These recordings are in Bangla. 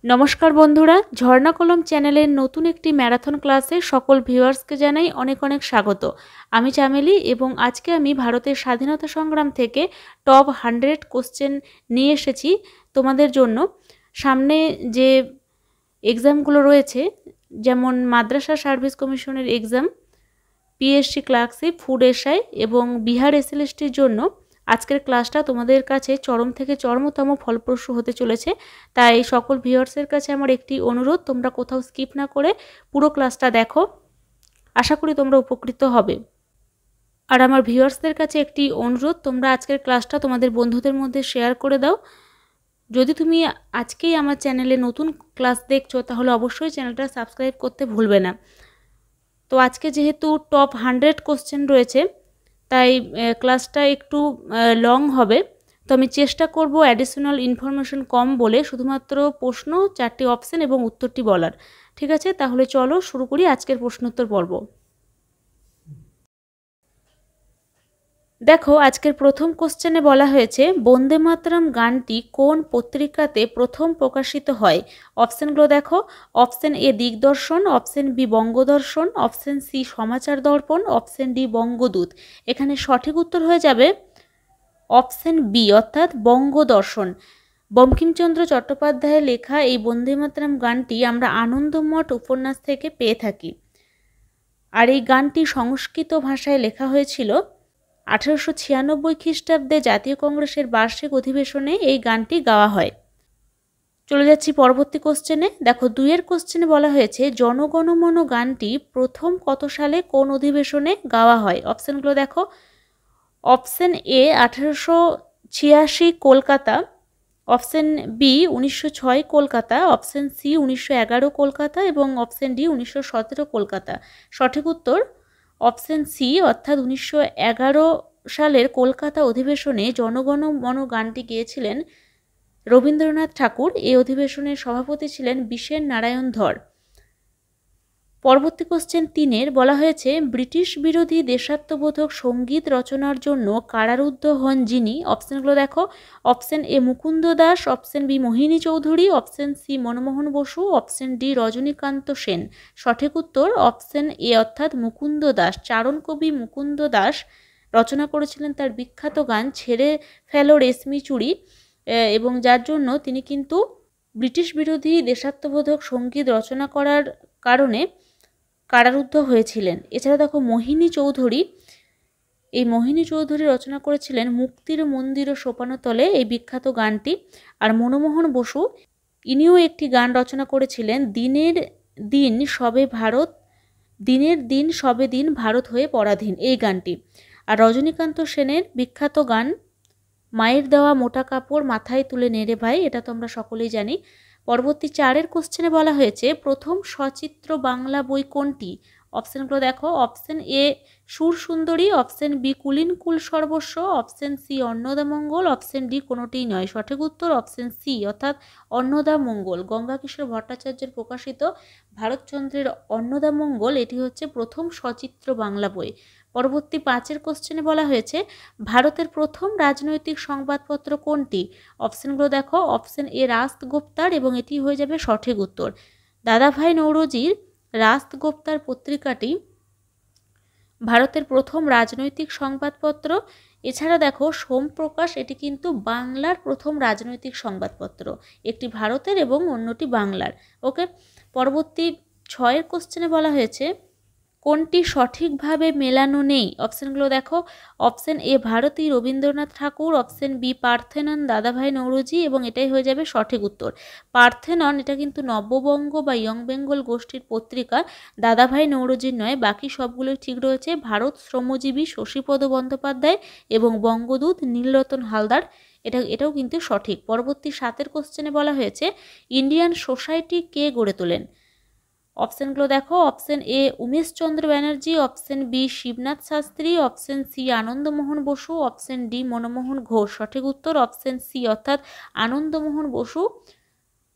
নমস্কার বন্ধুরা, ঝর্ণা কলম চ্যানেলের নতুন একটি ম্যারাথন ক্লাসে সকল ভিউয়ার্সকে জানাই অনেক অনেক স্বাগত। আমি চামেলি এবং আজকে আমি ভারতের স্বাধীনতা সংগ্রাম থেকে টপ 100 কোশ্চেন নিয়ে এসেছি তোমাদের জন্য। সামনে যে এক্সামগুলো রয়েছে, যেমন মাদ্রাসা সার্ভিস কমিশনের exam, PSC clerkship, food SI এবং বিহার এসএলএসটির জন্য আজকের ক্লাসটা তোমাদের কাছে চরম থেকে চরমতম ফলপ্রসূ হতে চলেছে। তাই সকল ভিউয়ার্সের কাছে আমার একটি অনুরোধ, তোমরা কোথাও স্কিপ না করে পুরো ক্লাসটা দেখো। আশা করি তোমরা উপকৃত হবে। আর আমার ভিউয়ার্সদের কাছে একটি অনুরোধ, তোমরা আজকের ক্লাসটা তোমাদের বন্ধুদের মধ্যে শেয়ার করে দাও। যদি তুমি আজকেই আমার চ্যানেলে নতুন ক্লাস দেখছো তাহলে অবশ্যই চ্যানেলটা সাবস্ক্রাইব করতে ভুলবে না। তো আজকে যেহেতু টপ 100 কোশ্চেন রয়েছে, তাই ক্লাসটা একটু লং হবে। তো আমি চেষ্টা করব অ্যাডিশনাল ইনফরমেশন কম বলে শুধুমাত্র প্রশ্ন, 4টি অপশন এবং উত্তরটি বলার। ঠিক আছে, তাহলে চলো শুরু করি আজকের প্রশ্নোত্তর পর্ব। দেখো, আজকের প্রথম কোশ্চেনে বলা হয়েছে বন্দে মাতরম গানটি কোন পত্রিকাতে প্রথম প্রকাশিত হয়। অপশনগুলো দেখো। Option A Digdarshan, option B Bangadarshan, option C Samachar Darpan, option D বঙ্গদূত। এখানে সঠিক উত্তর হয়ে যাবে অপশন বি অর্থাৎ বঙ্গদর্শন। বঙ্কিমচন্দ্র চট্টোপাধ্যায়ের লেখা এই বন্দে মাতরম গানটি আমরা আনন্দমঠ উপন্যাস থেকে পেয়ে থাকি। আর এই গানটি সংস্কৃত ভাষায় লেখা হয়েছিল। 1896 খ্রিস্টাব্দে জাতীয় কংগ্রেসের বার্ষিক অধিবেশনে এই গানটি গাওয়া হয়। চলে যাচ্ছি পরবর্তী কোশ্চেনে। দেখো, 2 কোশ্চেনে বলা হয়েছে জনগণমন গানটি প্রথম কত সালে কোন অধিবেশনে গাওয়া হয়। অপশনগুলো দেখো। Option A 1886 Kolkata, option B 1906 Kolkata, option C 1911 Kolkata এবং অপশন ডি 1917 কলকাতা। সঠিক উত্তর অপশন সি অর্থাৎ 1911 সালের কলকাতা অধিবেশনে জনগণমন গানটি গেয়েছিলেন রবীন্দ্রনাথ ঠাকুর। এই অধিবেশনের সভাপতি ছিলেন বিশেন নারায়ণ ধর। পরবর্তী কোশ্চেন 3 বলা হয়েছে ব্রিটিশ বিরোধী দেশাত্মবোধক সঙ্গীত রচনার জন্য কারারুদ্ধ হন যিনি। অপশনগুলো দেখো। Option A Mukunda Das, option B Mohini Chowdhury, option C Manmohan Basu, option D Rajanikanta Sen. সঠিক উত্তর অপশন এ অর্থাৎ মুকুন্দ দাস। চারণ কবি মুকুন্দ দাস রচনা করেছিলেন তার বিখ্যাত গান ছেড়ে ফেলো রেশমি চুড়ি, এবং যার জন্য তিনি কিন্তু ব্রিটিশ বিরোধী দেশাত্মবোধক সঙ্গীত রচনা করার কারণে কারারুদ্ধ হয়েছিলেন। এছাড়া দেখো, মোহিনী চৌধুরী, এই মোহিনী চৌধুরী রচনা করেছিলেন মুক্তির মন্দির ও সোপানতলে এই বিখ্যাত গানটি। আর মনমোহন বসু ইনিও একটি গান রচনা করেছিলেন দিনের দিন সবে দিন ভারত হয়ে পরাধীন, এই গানটি। আর রজনীকান্ত সেনের বিখ্যাত গান মায়ের দেওয়া মোটা কাপড় মাথায় তুলে নেড়ে ভাই, এটা তো আমরা সকলেই জানি। পরবর্তী 4 কোশ্চেনে বলা হয়েছে প্রথম সচিত্র বাংলা বই কোনটি। অপশনগুলো দেখো। অপশন এ সুর সুন্দরী, option B Kulin Kula Sarbasva, option C Annadamangal, option D কোনোটিই নয়। সঠিক উত্তর অপশন সি অর্থাৎ অন্নদামঙ্গল। গঙ্গাকিশোর ভট্টাচার্যের প্রকাশিত ভারতচন্দ্রের অন্নদামঙ্গল এটি হচ্ছে প্রথম সচিত্র বাংলা বই। পরবর্তী 5 কোশ্চেনে বলা হয়েছে ভারতের প্রথম রাজনৈতিক সংবাদপত্র কোনটি। অপশনগুলো দেখো। অপশন এ রাষ্ট্রগুপ্তার এবং এটি হয়ে যাবে সঠিক উত্তর। দাদাভাই নওরোজির রাষ্ট্রগুপ্তার পত্রিকাটি ভারতের প্রথম রাজনৈতিক সংবাদপত্র। এছাড়া দেখো, সোমপ্রকাশ, এটি কিন্তু বাংলার প্রথম রাজনৈতিক সংবাদপত্র। একটি ভারতের এবং অন্যটি বাংলার। ওকে। পরবর্তী 6 কোশ্চেনে বলা হয়েছে কোনটি সঠিকভাবে মেলানো নেই। অপশনগুলো দেখো। Option A Bharati Rabindranath Thakur, option B Parthenon Dadabhai Naoroji এবং এটাই হয়ে যাবে সঠিক উত্তর। পার্থেনন এটা কিন্তু নববঙ্গ বা ইয়ং বেঙ্গল গোষ্ঠীর পত্রিকা, দাদাভাই নওরোজির নয়। বাকি সবগুলোই ঠিক রয়েছে। ভারত শ্রমজীবী শশীপদ বন্দ্যোপাধ্যায় এবং বঙ্গদূত নীলরতন হালদার, এটাও কিন্তু সঠিক। পরবর্তী 7 কোশ্চেনে বলা হয়েছে ইন্ডিয়ান সোসাইটি কে গড়ে তোলেন। অপশনগুলো দেখো। Option A Umeshchandra Banerjee, option B Shibnath Shastri, option C Anandamohan Basu, option D Manmohan Ghosh. সঠিক উত্তর অপশন সি অর্থাৎ আনন্দমোহন বসু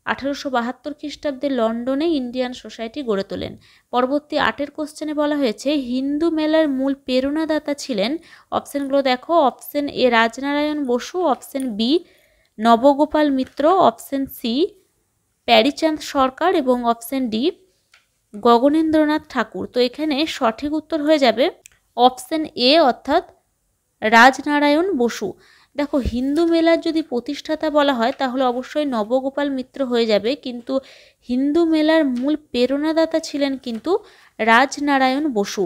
1872 খ্রিস্টাব্দে লন্ডনে ইন্ডিয়ান সোসাইটি গড়ে তোলেন। পরবর্তী 8 কোশ্চেনে বলা হয়েছে হিন্দু মেলার মূল প্রেরণাদাতা ছিলেন। অপশনগুলো দেখো। Option A Rajnarayan Basu, option B Nabagopal Mitra, option C Pyarichand Sarkar এবং অপশন ডি গগনেন্দ্রনাথ ঠাকুর। তো এখানে সঠিক উত্তর হয়ে যাবে অপশন এ অর্থাৎ রাজনারায়ণ বসু। দেখো, হিন্দু মেলার যদি প্রতিষ্ঠাতা বলা হয় তাহলে অবশ্যই নবগোপাল মিত্র হয়ে যাবে, কিন্তু হিন্দু মেলার মূল প্রেরণাদাতা ছিলেন কিন্তু রাজনারায়ণ বসু।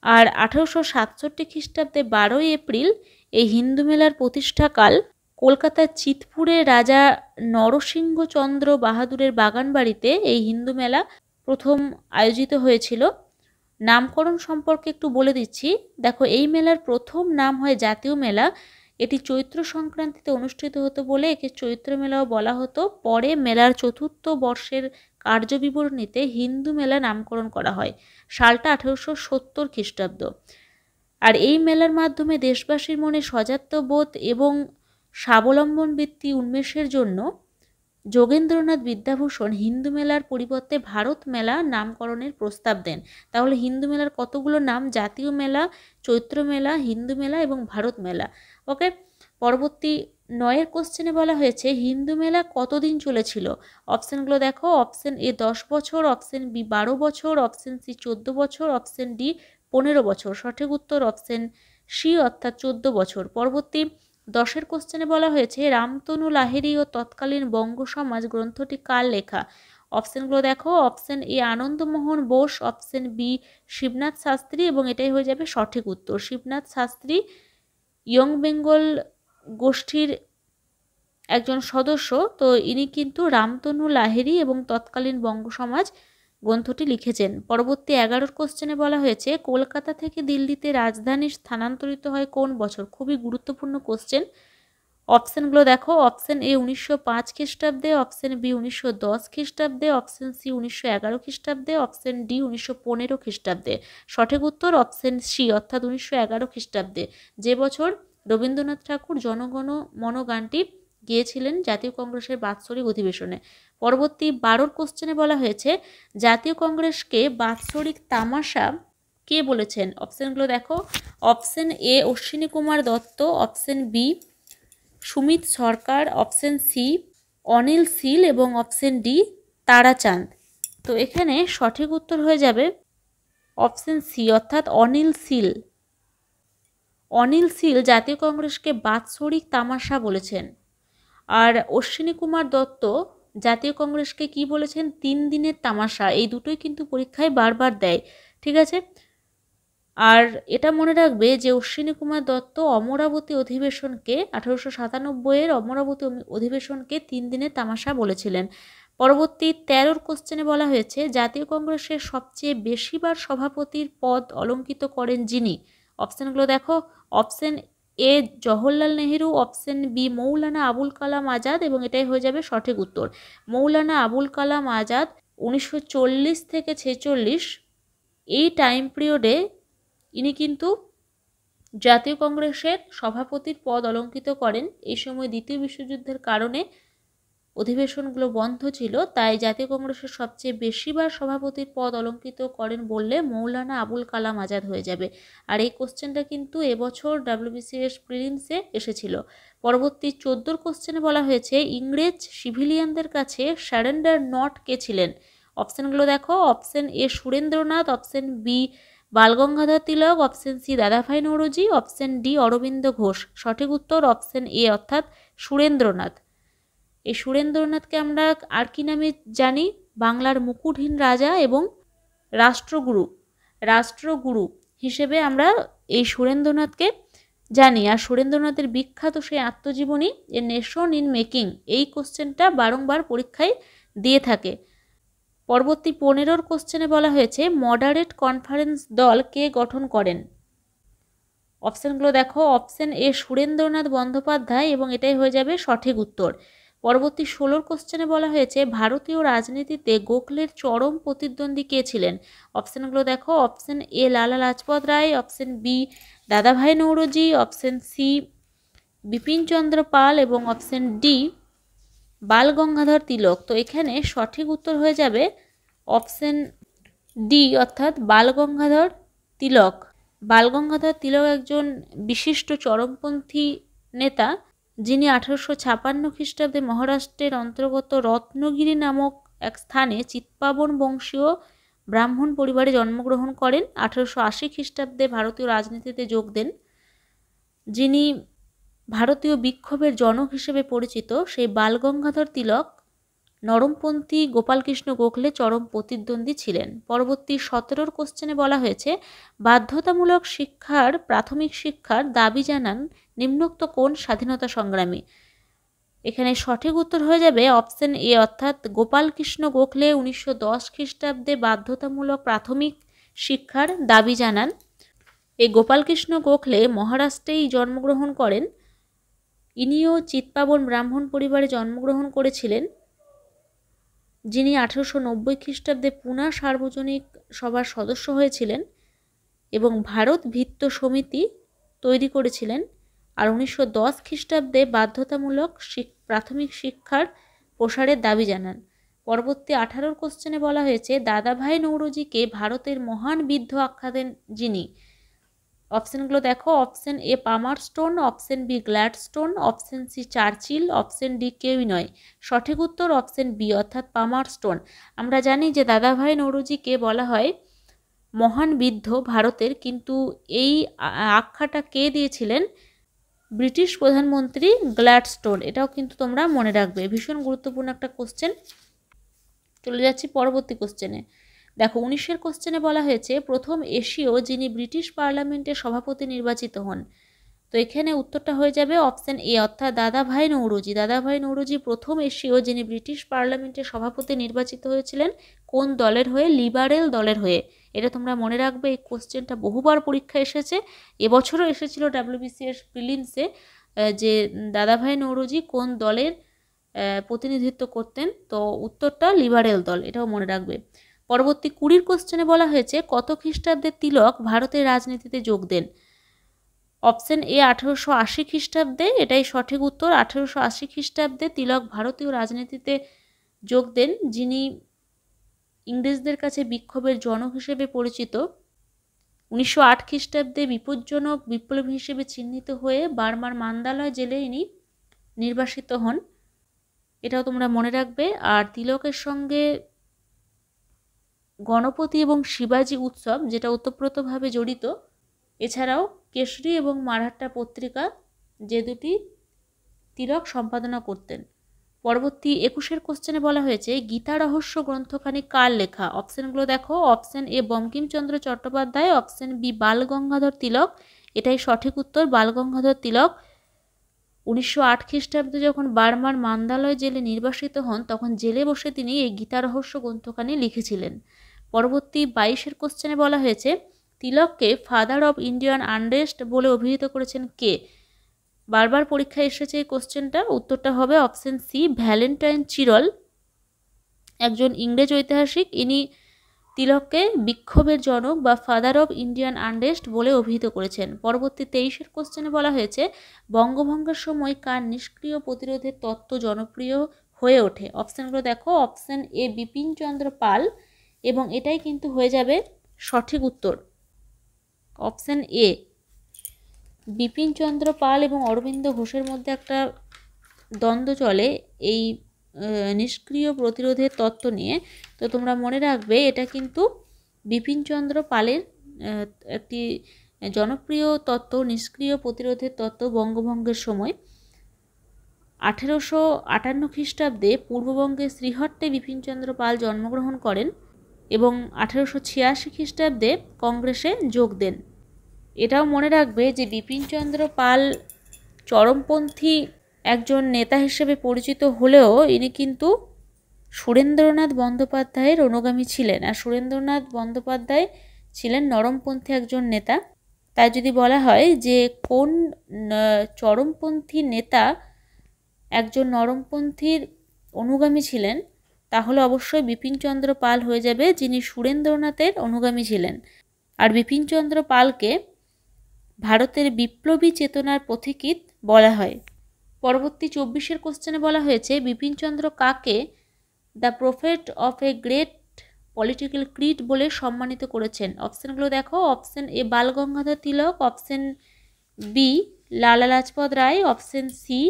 আর 1867 খ্রিস্টাব্দে 12ই এপ্রিল এই হিন্দু মেলার প্রতিষ্ঠাকাল কলকাতার চিতপুরে রাজা নরসিংহচন্দ্র বাহাদুরের বাগান বাড়িতে এই হিন্দু মেলা প্রথম আয়োজিত হয়েছিল। নামকরণ সম্পর্কে একটু বলে দিচ্ছি। দেখো, এই মেলার প্রথম নাম হয় জাতীয় মেলা। এটি চৈত্র সংক্রান্তিতে অনুষ্ঠিত হতো বলে একে চৈত্র মেলাও বলা হতো। পরে মেলার চতুর্থ বর্ষের কার্যবিবরণীতে হিন্দু মেলা নামকরণ করা হয়। সালটা 1870 খ্রিস্টাব্দ। আর এই মেলার মাধ্যমে দেশবাসীর মনে সজাত্যবোধ এবং স্বাবলম্বন বৃত্তি উন্মেষের জন্য যোগেন্দ্রনাথ বিদ্যাভূষণ হিন্দু মেলার পরিবর্তে ভারত মেলা নামকরণের প্রস্তাব দেন। তাহলে হিন্দু মেলার কতগুলো নাম? জাতীয় মেলা, চৈত্র মেলা, হিন্দু মেলা এবং ভারত মেলা। ওকে, পরবর্তী 9 কোশ্চেনে বলা হয়েছে হিন্দু মেলা কতদিন চলেছিল? অপশানগুলো দেখো। অপশন এ 10 বছর, অপশন বি 12 বছর, অপশন সি 14 বছর, অপশন ডি 15 বছর। সঠিক উত্তর অপশন সি অর্থাৎ 14 বছর। পরবর্তী 10 কোশ্চেনে বলা হয়েছে রামতনু লাহিড়ী ও তৎকালীন বঙ্গ সমাজ গ্রন্থটি কার লেখা? অপশানগুলো দেখো। Option A Anandamohan Bose, option B Shibnath Shastri এবং এটাই হয়ে যাবে সঠিক উত্তর। শিবনাথ শাস্ত্রী ইয়ং বেঙ্গল গোষ্ঠীর একজন সদস্য। তো ইনি কিন্তু রামতনু লাহিড়ী এবং তৎকালীন বঙ্গ সমাজ গ্রন্থটি লিখেছেন। পরবর্তী 11 কোশ্চেনে বলা হয়েছে কলকাতা থেকে দিল্লিতে রাজধানী স্থানান্তরিত হয় কোন বছর? খুবই গুরুত্বপূর্ণ কোশ্চেন। অপশানগুলো দেখো। অপশন এ 1905 খ্রিস্টাব্দে, অপশন বি 1910 খ্রিস্টাব্দে, অপশন সি 1911 খ্রিস্টাব্দে, অপশন ডি 1915 খ্রিস্টাব্দে। সঠিক উত্তর অপশন সি অর্থাৎ 1911 খ্রিস্টাব্দে, যে বছর রবীন্দ্রনাথ ঠাকুর জনগণ মন গানটি গিয়েছিলেন জাতীয় কংগ্রেসের বাৎসরিক অধিবেশনে। পরবর্তী 12 কোশ্চেনে বলা হয়েছে জাতীয় কংগ্রেসকে বাৎসরিক তামাশা কে বলেছেন? অপশানগুলো দেখো। Option A Ashwini Kumar Dutta, option B Sumit Sarkar, option C Anil Seal এবং অপশন ডি তারাচাঁদ। তো এখানে সঠিক উত্তর হয়ে যাবে অপশন সি অর্থাৎ অনিল শীল। অনিল শীল জাতীয় কংগ্রেসকে বাৎসরিক তামাশা বলেছেন। আর অশ্বিনী কুমার দত্ত জাতীয় কংগ্রেসকে কি বলেছেন? 3 দিনের তামাশা। এই দুটোই কিন্তু পরীক্ষায় বারবার দেয়, ঠিক আছে? আর এটা মনে রাখবে যে অশ্বিনী কুমার দত্ত অমরাবতী অধিবেশনকে 1897-এর অমরাবতী অধিবেশনকে 3 দিনের তামাশা বলেছিলেন। পরবর্তী 13 কোশ্চেনে বলা হয়েছে জাতীয় কংগ্রেসের সবচেয়ে বেশিবার সভাপতির পদ অলঙ্কিত করেন যিনি? অপশানগুলো দেখো। Option A Jawaharlal Nehru, option B Maulana Abul Kalam Azad এবং এটাই হয়ে যাবে সঠিক উত্তর। মৌলানা আবুল কালাম আজাদ 1940 থেকে 46 এই টাইম পিরিয়ডে ইনি কিন্তু জাতীয় কংগ্রেসের সভাপতির পদ অলঙ্কিত করেন। এই সময় দ্বিতীয় বিশ্বযুদ্ধের কারণে অধিবেশনগুলো বন্ধ ছিল, তাই জাতীয় কংগ্রেসের সবচেয়ে বেশিবার সভাপতির পদ অলঙ্কিত করেন বললে মৌলানা আবুল কালাম আজাদ হয়ে যাবে। আর এই কোশ্চেনটা কিন্তু এবছর WBCS প্রিলিমসে এসেছিল। পরবর্তী 14 কোশ্চেনে বলা হয়েছে ইংরেজ সিভিলিয়ানদের কাছে সারেন্ডার নট কে ছিলেন? অপশানগুলো দেখো। Option A Surendranath, option B Balgangadhar Tilak, option C Dadabhai Naoroji, option D Aurobindo Ghosh. সঠিক উত্তর অপশন এ অর্থাৎ সুরেন্দ্রনাথ। এই সুরেন্দ্রনাথকে আমরা আর কি নামে জানি? বাংলার মুকুটহীন রাজা এবং রাষ্ট্রগুরু হিসেবে আমরা এই সুরেন্দ্রনাথকে জানি। আর সুরেন্দ্রনাথের বিখ্যাত সেই আত্মজীবনী এ নেশন ইন মেকিং, এই কোশ্চেনটা বারংবার পরীক্ষায় দিয়ে থাকে। পরবর্তী 15 কোশ্চেনে বলা হয়েছে মডারেট কনফারেন্স দল কে গঠন করেন? অপশানগুলো দেখো। অপশন এ সুরেন্দ্রনাথ বন্দ্যোপাধ্যায় এবং এটাই হয়ে যাবে সঠিক উত্তর। পরবর্তী 16 কোশ্চেনে বলা হয়েছে ভারতীয় রাজনীতিতে গোখলের চরম প্রতিদ্বন্দ্বী কে ছিলেন? অপশানগুলো দেখো। অপশন এ লালা লাজপত রায়, অপশন বি দাদাভাই নৌরোজি, অপশন সি বিপিনচন্দ্র পাল এবং অপশন ডি বালগঙ্গাধর তিলক। তো এখানে সঠিক উত্তর হয়ে যাবে অপশন ডি অর্থাৎ বালগঙ্গাধর তিলক। বালগঙ্গাধর তিলক একজন বিশিষ্ট চরমপন্থী নেতা যিনি 1856 খ্রিস্টাব্দে মহারাষ্ট্রের অন্তর্গত রত্নগিরি নামক এক স্থানে চিৎপাবন বংশীয় ব্রাহ্মণ পরিবারে জন্মগ্রহণ করেন। 1880 খ্রিস্টাব্দে ভারতীয় রাজনীতিতে যোগ দেন। যিনি ভারতীয় বিক্ষোভের জনক হিসেবে পরিচিত সেই বালগঙ্গাধর তিলক নরমপন্থী গোপালকৃষ্ণ গোখলে চরম প্রতিদ্বন্দ্বী ছিলেন। পরবর্তী 17 কোশ্চেনে বলা হয়েছে বাধ্যতামূলক শিক্ষার প্রাথমিক শিক্ষার দাবি জানান নিম্নোক্ত কোন স্বাধীনতা সংগ্রামী। এখানে সঠিক উত্তর হয়ে যাবে অপশন এ, অর্থাৎ গোপালকৃষ্ণ গোখলে 1910 খ্রিস্টাব্দে বাধ্যতামূলক প্রাথমিক শিক্ষার দাবি জানান। এই গোপালকৃষ্ণ গোখলে মহারাষ্ট্রেই জন্মগ্রহণ করেন। ইনিও চিৎপাবন ব্রাহ্মণ পরিবারে জন্মগ্রহণ করেছিলেন। যিনি 1890 খ্রিস্টাব্দে পুনা সার্বজনিক সভার সদস্য হয়েছিলেন এবং ভারত ভিত্ত সমিতি তৈরি করেছিলেন। আর 1910 খ্রিস্টাব্দে বাধ্যতামূলক প্রাথমিক শিক্ষার প্রসারের দাবি জানান। পরবর্তী 18 কোশ্চেনে বলা হয়েছে দাদাভাই নৌরোজিকে ভারতের মহান বৃদ্ধ আখ্যা দেন যিনি। অপশনগুলো দেখো, option A Palmerston, option B Gladstone, option C Churchill, option D কেউই নয়। সঠিক উত্তর অপশন বি, অর্থাৎ পামারস্টোন। আমরা জানি যে দাদাভাই নৌরোজিকে বলা হয় মহান বৃদ্ধ ভারতের, কিন্তু এই আখ্যাটা কে দিয়েছিলেন? ব্রিটিশ প্রধানমন্ত্রী গ্ল্যাডস্টোন। এটাও কিন্তু তোমরা মনে রাখবে, ভীষণ গুরুত্বপূর্ণ একটা কোশ্চেন। চলে যাচ্ছি পরবর্তী কোশ্চেনে। দেখো 19 কোশ্চেনে বলা হয়েছে প্রথম এশীয় যিনি ব্রিটিশ পার্লামেন্টের সভাপতি নির্বাচিত হন। তো এখানে উত্তরটা হয়ে যাবে অপশন এ, অর্থাৎ দাদাভাই নৌরোজি। দাদাভাই নৌরোজি প্রথম এশীয় যিনি ব্রিটিশ পার্লামেন্টের সভাপতি নির্বাচিত হয়েছিলেন। কোন দলের হয়ে? লিবারেল দলের হয়ে। এটা তোমরা মনে রাখবে, এই কোশ্চেনটা বহুবার পরীক্ষা এসেছে, এবছরও এসেছিল WBCS প্রিলিমসে, যে দাদাভাই নৌরোজি কোন দলের প্রতিনিধিত্ব করতেন। তো উত্তরটা লিবারেল দল, এটাও মনে রাখবে। পরবর্তী 20 কোশ্চেনে বলা হয়েছে কত খ্রিস্টাব্দে তিলক ভারতের রাজনীতিতে যোগ দেন। অপশন এ 1880 খ্রিস্টাব্দে, এটাই সঠিক উত্তর। 1880 খ্রিস্টাব্দে তিলক ভারতীয় রাজনীতিতে যোগ দেন, যিনি ইংরেজদের কাছে বিক্ষোভের জনক হিসেবে পরিচিত। 1908 খ্রিস্টাব্দে বিপজ্জনক বিপ্লবী হিসেবে চিহ্নিত হয়ে বার্মার মান্দালয় জেলে ইনি নির্বাসিত হন, এটাও তোমরা মনে রাখবে। আর তিলকের সঙ্গে গণপতি এবং শিবাজি উৎসব, যেটা ওতপ্রোতভাবে জড়িত। এছাড়াও কেশরী এবং মারহাট্টা পত্রিকা, যে দুটি তিলক সম্পাদনা করতেন। পরবর্তী 21 কোশ্চেনে বলা হয়েছে গীতা রহস্য গ্রন্থখানি কার লেখা। অপশনগুলো দেখো, option A Bankimchandra Chattopadhyay, option B Balgangadhar Tilak. এটাই সঠিক উত্তর, বালগঙ্গাধর তিলক। 1908 খ্রিস্টাব্দে যখন বার্মার মান্দালয় জেলে নির্বাসিত হন, তখন জেলে বসে তিনি এই গীতা রহস্য গ্রন্থখানি লিখেছিলেন। পরবর্তী 22 কোশ্চেনে বলা হয়েছে তিলককে ফাদার অব ইন্ডিয়ান আনরেস্ট বলে অভিহিত করেছেন কে। বারবার পরীক্ষায় এসেছে এই কোশ্চেনটা, উত্তরটা হবে অপশন সি ভ্যালেন্টাইন চিরল, একজন ইংরেজ ঐতিহাসিক। ইনি তিলককে বিক্ষোভের জনক বা ফাদার অব ইন্ডিয়ান আনরেস্ট বলে অভিহিত করেছেন। পরবর্তী 23 কোশ্চেনে বলা হয়েছে বঙ্গভঙ্গের সময় কার নিষ্ক্রিয় প্রতিরোধের তত্ত্ব জনপ্রিয় হয়ে ওঠে। অপশানগুলো দেখো, অপশান এ বিপিনচন্দ্র পাল, এবং এটাই কিন্তু হয়ে যাবে সঠিক উত্তর, অপশান এ। বিপিনচন্দ্র পাল এবং অরবিন্দ ঘোষের মধ্যে একটা দ্বন্দ্ব চলে এই নিষ্ক্রিয় প্রতিরোধের তত্ত্ব নিয়ে। তো তোমরা মনে রাখবে এটা কিন্তু বিপিনচন্দ্র পালের একটি জনপ্রিয় তত্ত্ব, নিষ্ক্রিয় প্রতিরোধের তত্ত্ব বঙ্গভঙ্গের সময়। 1858 খ্রিস্টাব্দে পূর্ববঙ্গের শ্রীহট্টে বিপিনচন্দ্র পাল জন্মগ্রহণ করেন এবং 1886 খ্রিস্টাব্দে কংগ্রেসে যোগ দেন। এটাও মনে রাখবে যে বিপিনচন্দ্র পাল চরমপন্থী একজন নেতা হিসেবে পরিচিত হলেও ইনি কিন্তু সুরেন্দ্রনাথ বন্দ্যোপাধ্যায়ের অনুগামী ছিলেন, আর সুরেন্দ্রনাথ বন্দ্যোপাধ্যায় ছিলেন নরমপন্থী একজন নেতা। তাই যদি বলা হয় যে কোন চরমপন্থী নেতা একজন নরমপন্থীর অনুগামী ছিলেন, তাহলে অবশ্যই বিপিনচন্দ্র পাল হয়ে যাবে, যিনি সুরেন্দ্রনাথের অনুগামী ছিলেন। আর বিপিনচন্দ্র পালকে ভারতের বিপ্লবী চেতনার পথিকৃৎ বলা হয়। পরবর্তী 24 কোশ্চেনে বলা হয়েছে বিপিনচন্দ্র কাকে the prophet of a great political creed বলে সম্মানিত করেছেন। অপশানগুলো দেখো, option A Balgangadhar Tilak, option B Lala Lajpat Rai, option C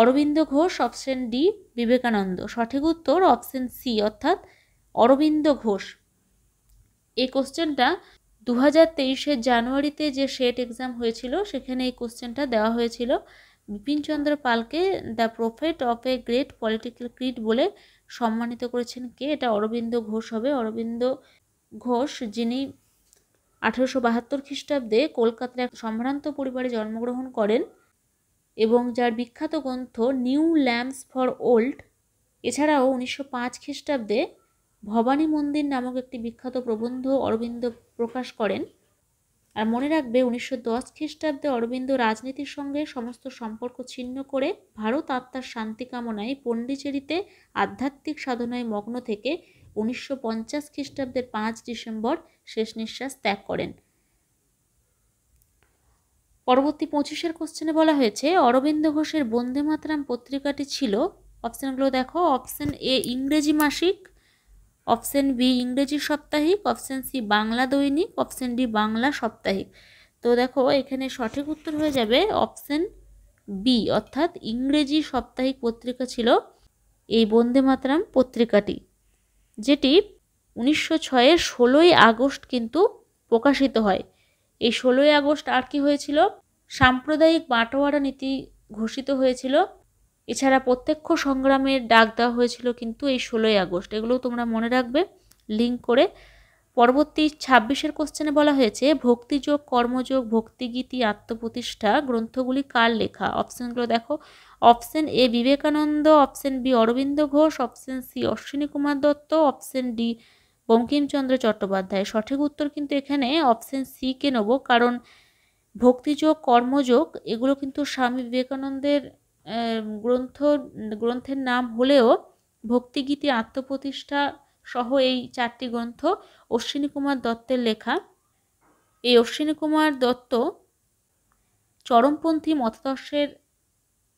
Aurobindo Ghosh, option D Vivekananda. সঠিক উত্তর অপশন সি অর্থাৎ অরবিন্দ ঘোষ। এই কোশ্চেনটা 2023 জানুয়ারিতে যে সেট এক্সাম হয়েছিল সেখানে এই কোশ্চেনটা দেওয়া হয়েছিল। বিপিনচন্দ্র পালকে the prophet of a great political creed বলে সম্মানিত করেছেন কে? এটা অরবিন্দ ঘোষ হবে। অরবিন্দ ঘোষ যিনি 1872 খ্রিস্টাব্দে কলকাতার এক সম্ভ্রান্ত পরিবারে জন্মগ্রহণ করেন এবং যার বিখ্যাত গ্রন্থ নিউ ল্যাম্পস ফর ওল্ড, এছাড়াও 1905 খ্রিস্টাব্দে ভবানী মন্দির নামক একটি বিখ্যাত প্রবন্ধ অরবিন্দ প্রকাশ করেন। আর মনে রাখবে 1910 খ্রিস্টাব্দে অরবিন্দ রাজনীতির সঙ্গে সমস্ত সম্পর্ক ছিন্ন করে ভারত আত্মার শান্তি কামনায় পণ্ডিচেরিতে আধ্যাত্মিক সাধনায় মগ্ন থেকে 1950 খ্রিস্টাব্দের 5 ডিসেম্বর শেষ নিঃশ্বাস ত্যাগ করেন। পরবর্তী 25-এর কোশ্চেনে বলা হয়েছে অরবিন্দ ঘোষের বন্দে মাতরম পত্রিকাটি ছিল, অপশানগুলো দেখো, অপশান এ ইংরেজি মাসিক, অপশান বি ইংরেজি সাপ্তাহিক, অপশান সি বাংলা দৈনিক, অপশান ডি বাংলা সাপ্তাহিক। তো দেখো এখানে সঠিক উত্তর হয়ে যাবে অপশান বি অর্থাৎ ইংরেজি সাপ্তাহিক পত্রিকা ছিল এই বন্দে মাতরম পত্রিকাটি, যেটি 1906-এর 16ই আগস্ট কিন্তু প্রকাশিত হয়। এই 16ই আগস্ট আর কি হয়েছিল? সাম্প্রদায়িক বাঁটোয়ারা নীতি ঘোষিত হয়েছিল, এছাড়া প্রত্যক্ষ সংগ্রামের ডাক দেওয়া হয়েছিল কিন্তু এই 16ই আগস্ট। এগুলো তোমরা মনে রাখবে লিঙ্ক করে। পরবর্তী 26-এর কোশ্চেনে বলা হয়েছে ভক্তিযোগ, কর্মযোগ, ভক্তিগীতি, আত্মপ্রতিষ্ঠা গ্রন্থগুলি কার লেখা? অপশানগুলো দেখো, option A Vivekananda, option B Aurobindo Ghosh, option C Ashwini Kumar Dutta, option D Bankimchandra Chattopadhyay. সঠিক উত্তর কিন্তু এখানে অপশান সি কে নেব, কারণ ভক্তিযোগ, কর্মযোগ এগুলো কিন্তু স্বামী বিবেকানন্দের গ্রন্থের নাম হলেও ভক্তিগীতি, আত্মপ্রতিষ্ঠা সহ এই 4টি গ্রন্থ অশ্বিনী কুমার দত্তের লেখা। এই অশ্বিনী কুমার দত্ত চরমপন্থী মতাদর্শের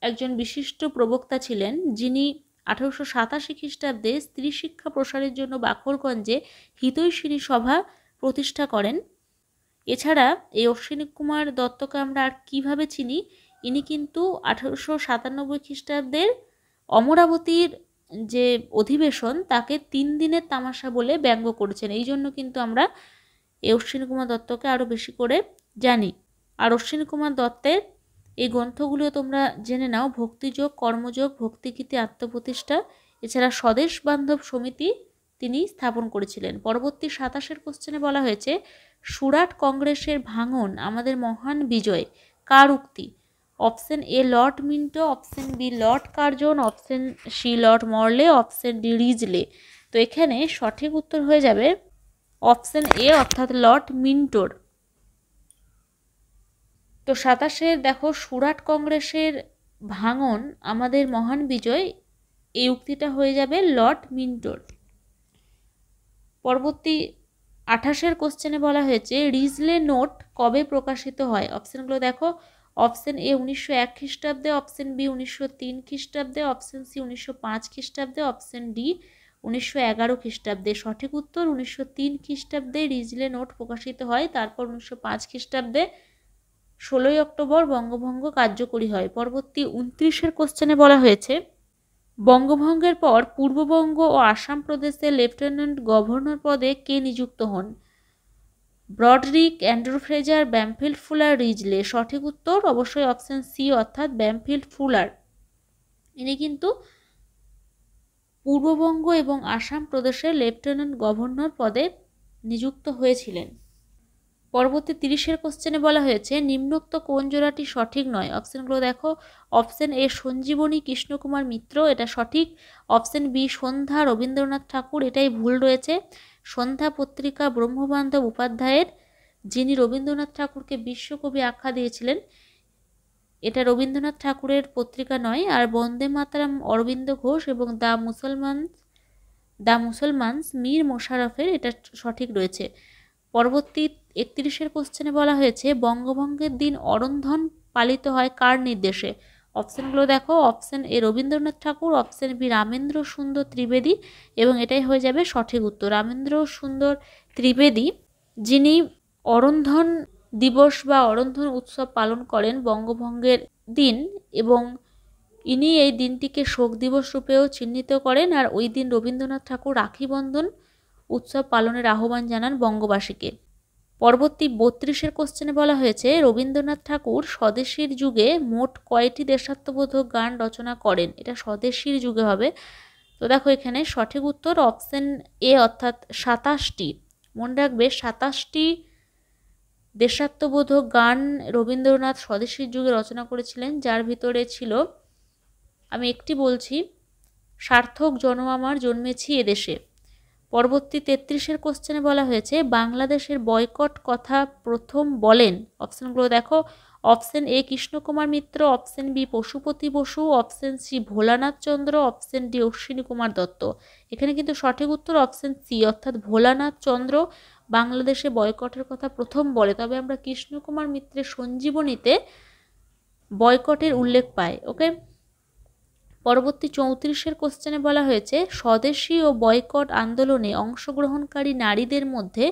একজন বিশিষ্ট প্রবক্তা ছিলেন, যিনি 1887 খ্রিস্টাব্দে স্ত্রী শিক্ষা প্রসারের জন্য বাকরগঞ্জে হিতৈষিণী সভা প্রতিষ্ঠা করেন। এছাড়া এই অশ্বিনী কুমার দত্তকে আমরা আর কীভাবে চিনি? ইনি কিন্তু 1897 খ্রিস্টাব্দের অমরাবতীর যে অধিবেশন তাকে 3 দিনের তামাশা বলে ব্যঙ্গ করেছেন। এই জন্য কিন্তু আমরা এই অশ্বিনী কুমার দত্তকে আরও বেশি করে জানি। আর অশ্বিনী কুমার দত্তের এই গ্রন্থগুলো তোমরা জেনে নাও, ভক্তিযোগ, কর্মযোগ, ভক্তিগীতি, আত্মপ্রতিষ্ঠা, এছাড়া স্বদেশ বান্ধব সমিতি তিনি স্থাপন করেছিলেন। পরবর্তী 27-এর কোশ্চেনে বলা হয়েছে সুরাট কংগ্রেসের ভাঙন আমাদের মহান বিজয় কার উক্তি? Option A Lord Minto, option B Lord Curzon, option C Lord Morley, option D Risley. তো এখানে সঠিক উত্তর হয়ে যাবে অপশান এ অর্থাৎ লর্ড মিন্টোর। তো 27-এর দেখো সুরাট কংগ্রেসের ভাঙন আমাদের মহান বিজয়, এই উক্তিটা হয়ে যাবে লর্ড মিন্টোর। পরবর্তী 28-এর কোশ্চেনে বলা হয়েছে রিজলে নোট কবে প্রকাশিত হয়? অপশানগুলো দেখো, অপশান এ 1901 খ্রিস্টাব্দে, অপশান বি 1903 খ্রিস্টাব্দে, অপশান সি 1905 খ্রিস্টাব্দে, অপশান ডি 1911 খ্রিস্টাব্দে। সঠিক উত্তর 1903 খ্রিস্টাব্দে রিজলে নোট প্রকাশিত হয়। তারপর 1905 খ্রিস্টাব্দে 16ই অক্টোবর বঙ্গভঙ্গ কার্যকরী হয়। পরবর্তী 29-এর কোশ্চেনে বলা হয়েছে বঙ্গভঙ্গের পর পূর্ববঙ্গ ও আসাম প্রদেশের লেফটেন্যান্ট গভর্নর পদে কে নিযুক্ত হন? ব্রডরিক, অ্যান্ড্রু ফ্রেজার, ব্যামফিল্ড ফুলার, রিজলে। সঠিক উত্তর অবশ্যই অপশান সি অর্থাৎ ব্যামফিল্ড ফুলার। ইনি কিন্তু পূর্ববঙ্গ এবং আসাম প্রদেশের লেফটেন্যান্ট গভর্নর পদে নিযুক্ত হয়েছিলেন। পরবর্তী 30-এর কোশ্চেনে বলা হয়েছে নিম্নোক্ত কোন জোড়াটি সঠিক নয়? অপশানগুলো দেখো, অপশান এ সঞ্জীবনী কৃষ্ণকুমার মিত্র, এটা সঠিক। অপশান বি সন্ধ্যা রবীন্দ্রনাথ ঠাকুর, এটাই ভুল রয়েছে। সন্ধ্যা পত্রিকা ব্রহ্মবান্ধব উপাধ্যায়ের, যিনি রবীন্দ্রনাথ ঠাকুরকে বিশ্বকবি আখ্যা দিয়েছিলেন, এটা রবীন্দ্রনাথ ঠাকুরের পত্রিকা নয়। আর বন্দে মাতরম অরবিন্দ ঘোষ এবং দ্য মুসলমানস মীর মোশাররফের, এটা সঠিক রয়েছে। পরবর্তী 31-এর কোশ্চেনে বলা হয়েছে বঙ্গভঙ্গের দিন অরন্ধন পালিত হয় কার নির্দেশে? অপশানগুলো দেখো, option A Rabindranath Thakur, option B Ramendra Sundar Trivedi, এবং এটাই হয়ে যাবে সঠিক উত্তর রামেন্দ্র সুন্দর ত্রিবেদী, যিনি অরন্ধন দিবস বা অরন্ধন উৎসব পালন করেন বঙ্গভঙ্গের দিন, এবং ইনি এই দিনটিকে শোক দিবস রূপেও চিহ্নিত করেন, আর ওই দিন রবীন্দ্রনাথ ঠাকুর রাখি বন্ধন উৎসব পালনের আহ্বান জানান বঙ্গবাসীকে। পরবর্তী 32-এর কোশ্চেনে বলা হয়েছে রবীন্দ্রনাথ ঠাকুর স্বদেশীর যুগে মোট কয়টি দেশাত্মবোধক গান রচনা করেন? এটা স্বদেশীর যুগে হবে। তো দেখো এখানে সঠিক উত্তর অপশন এ অর্থাৎ 27টি। মনে রাখবে 27টি দেশাত্মবোধক গান রবীন্দ্রনাথ স্বদেশীর যুগে রচনা করেছিলেন, যার ভিতরে ছিল, আমি একটি বলছি, সার্থক জনম আমার জন্মেছি এদেশে। পরবর্তী 33-এর কোশ্চেনে বলা হয়েছে বাংলাদেশের বয়কট কথা প্রথম বলেন। অপশনগুলো দেখো, option A Krishnakumar Mitra, option B Pashupati Basu, option C Bholanath Chandra, option D Ashwini Kumar Dutta. এখানে কিন্তু সঠিক উত্তর অপশন সি অর্থাৎ ভোলানাথ চন্দ্র বাংলাদেশে বয়কটের কথা প্রথম বলে। তবে আমরা কৃষ্ণকুমার মিত্রের সঞ্জীবনীতে বয়কটের উল্লেখ পাই। ওকে, পরবর্তী 34-এর কোশ্চেনে বলা হয়েছে স্বদেশী ও বয়কট আন্দোলনে অংশগ্রহণকারী নারীদের মধ্যে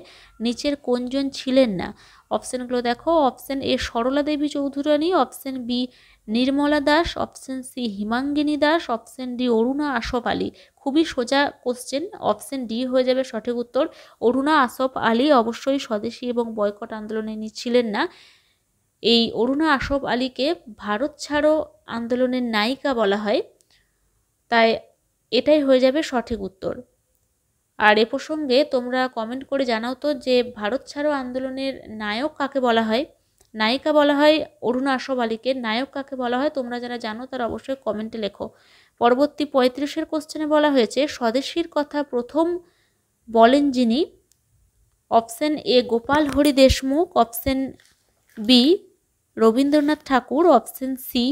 নিচের কোনজন ছিলেন না? অপশনগুলো দেখো, option A Sarala Devi Chaudhurani, option B Nirmala Das, option C Himangini Das, option D Aruna Asaf Ali. খুবই সোজা কোশ্চেন, অপশন ডি হয়ে যাবে সঠিক উত্তর। অরুণা আসফ আলী অবশ্যই স্বদেশী এবং বয়কট আন্দোলনে ছিলেন না। এই অরুণা আসফ আলীকে ভারত ছাড়ো আন্দোলনের নায়িকা বলা হয়, তাই এটাই হয়ে যাবে সঠিক উত্তর। আর এ প্রসঙ্গে তোমরা কমেন্ট করে জানাও তো যে ভারত ছাড়ো আন্দোলনের নায়ক কাকে বলা হয়? নায়িকা বলা হয় অরুণা আসফ আলীকে, নায়ক কাকে বলা হয় তোমরা যারা জানো তারা অবশ্যই কমেন্টে লেখো। পরবর্তী 35-এর কোশ্চেনে বলা হয়েছে স্বদেশীর কথা প্রথম বলেন যিনি? Option A Gopal Hari Deshmukh, option B Rabindranath Thakur, option C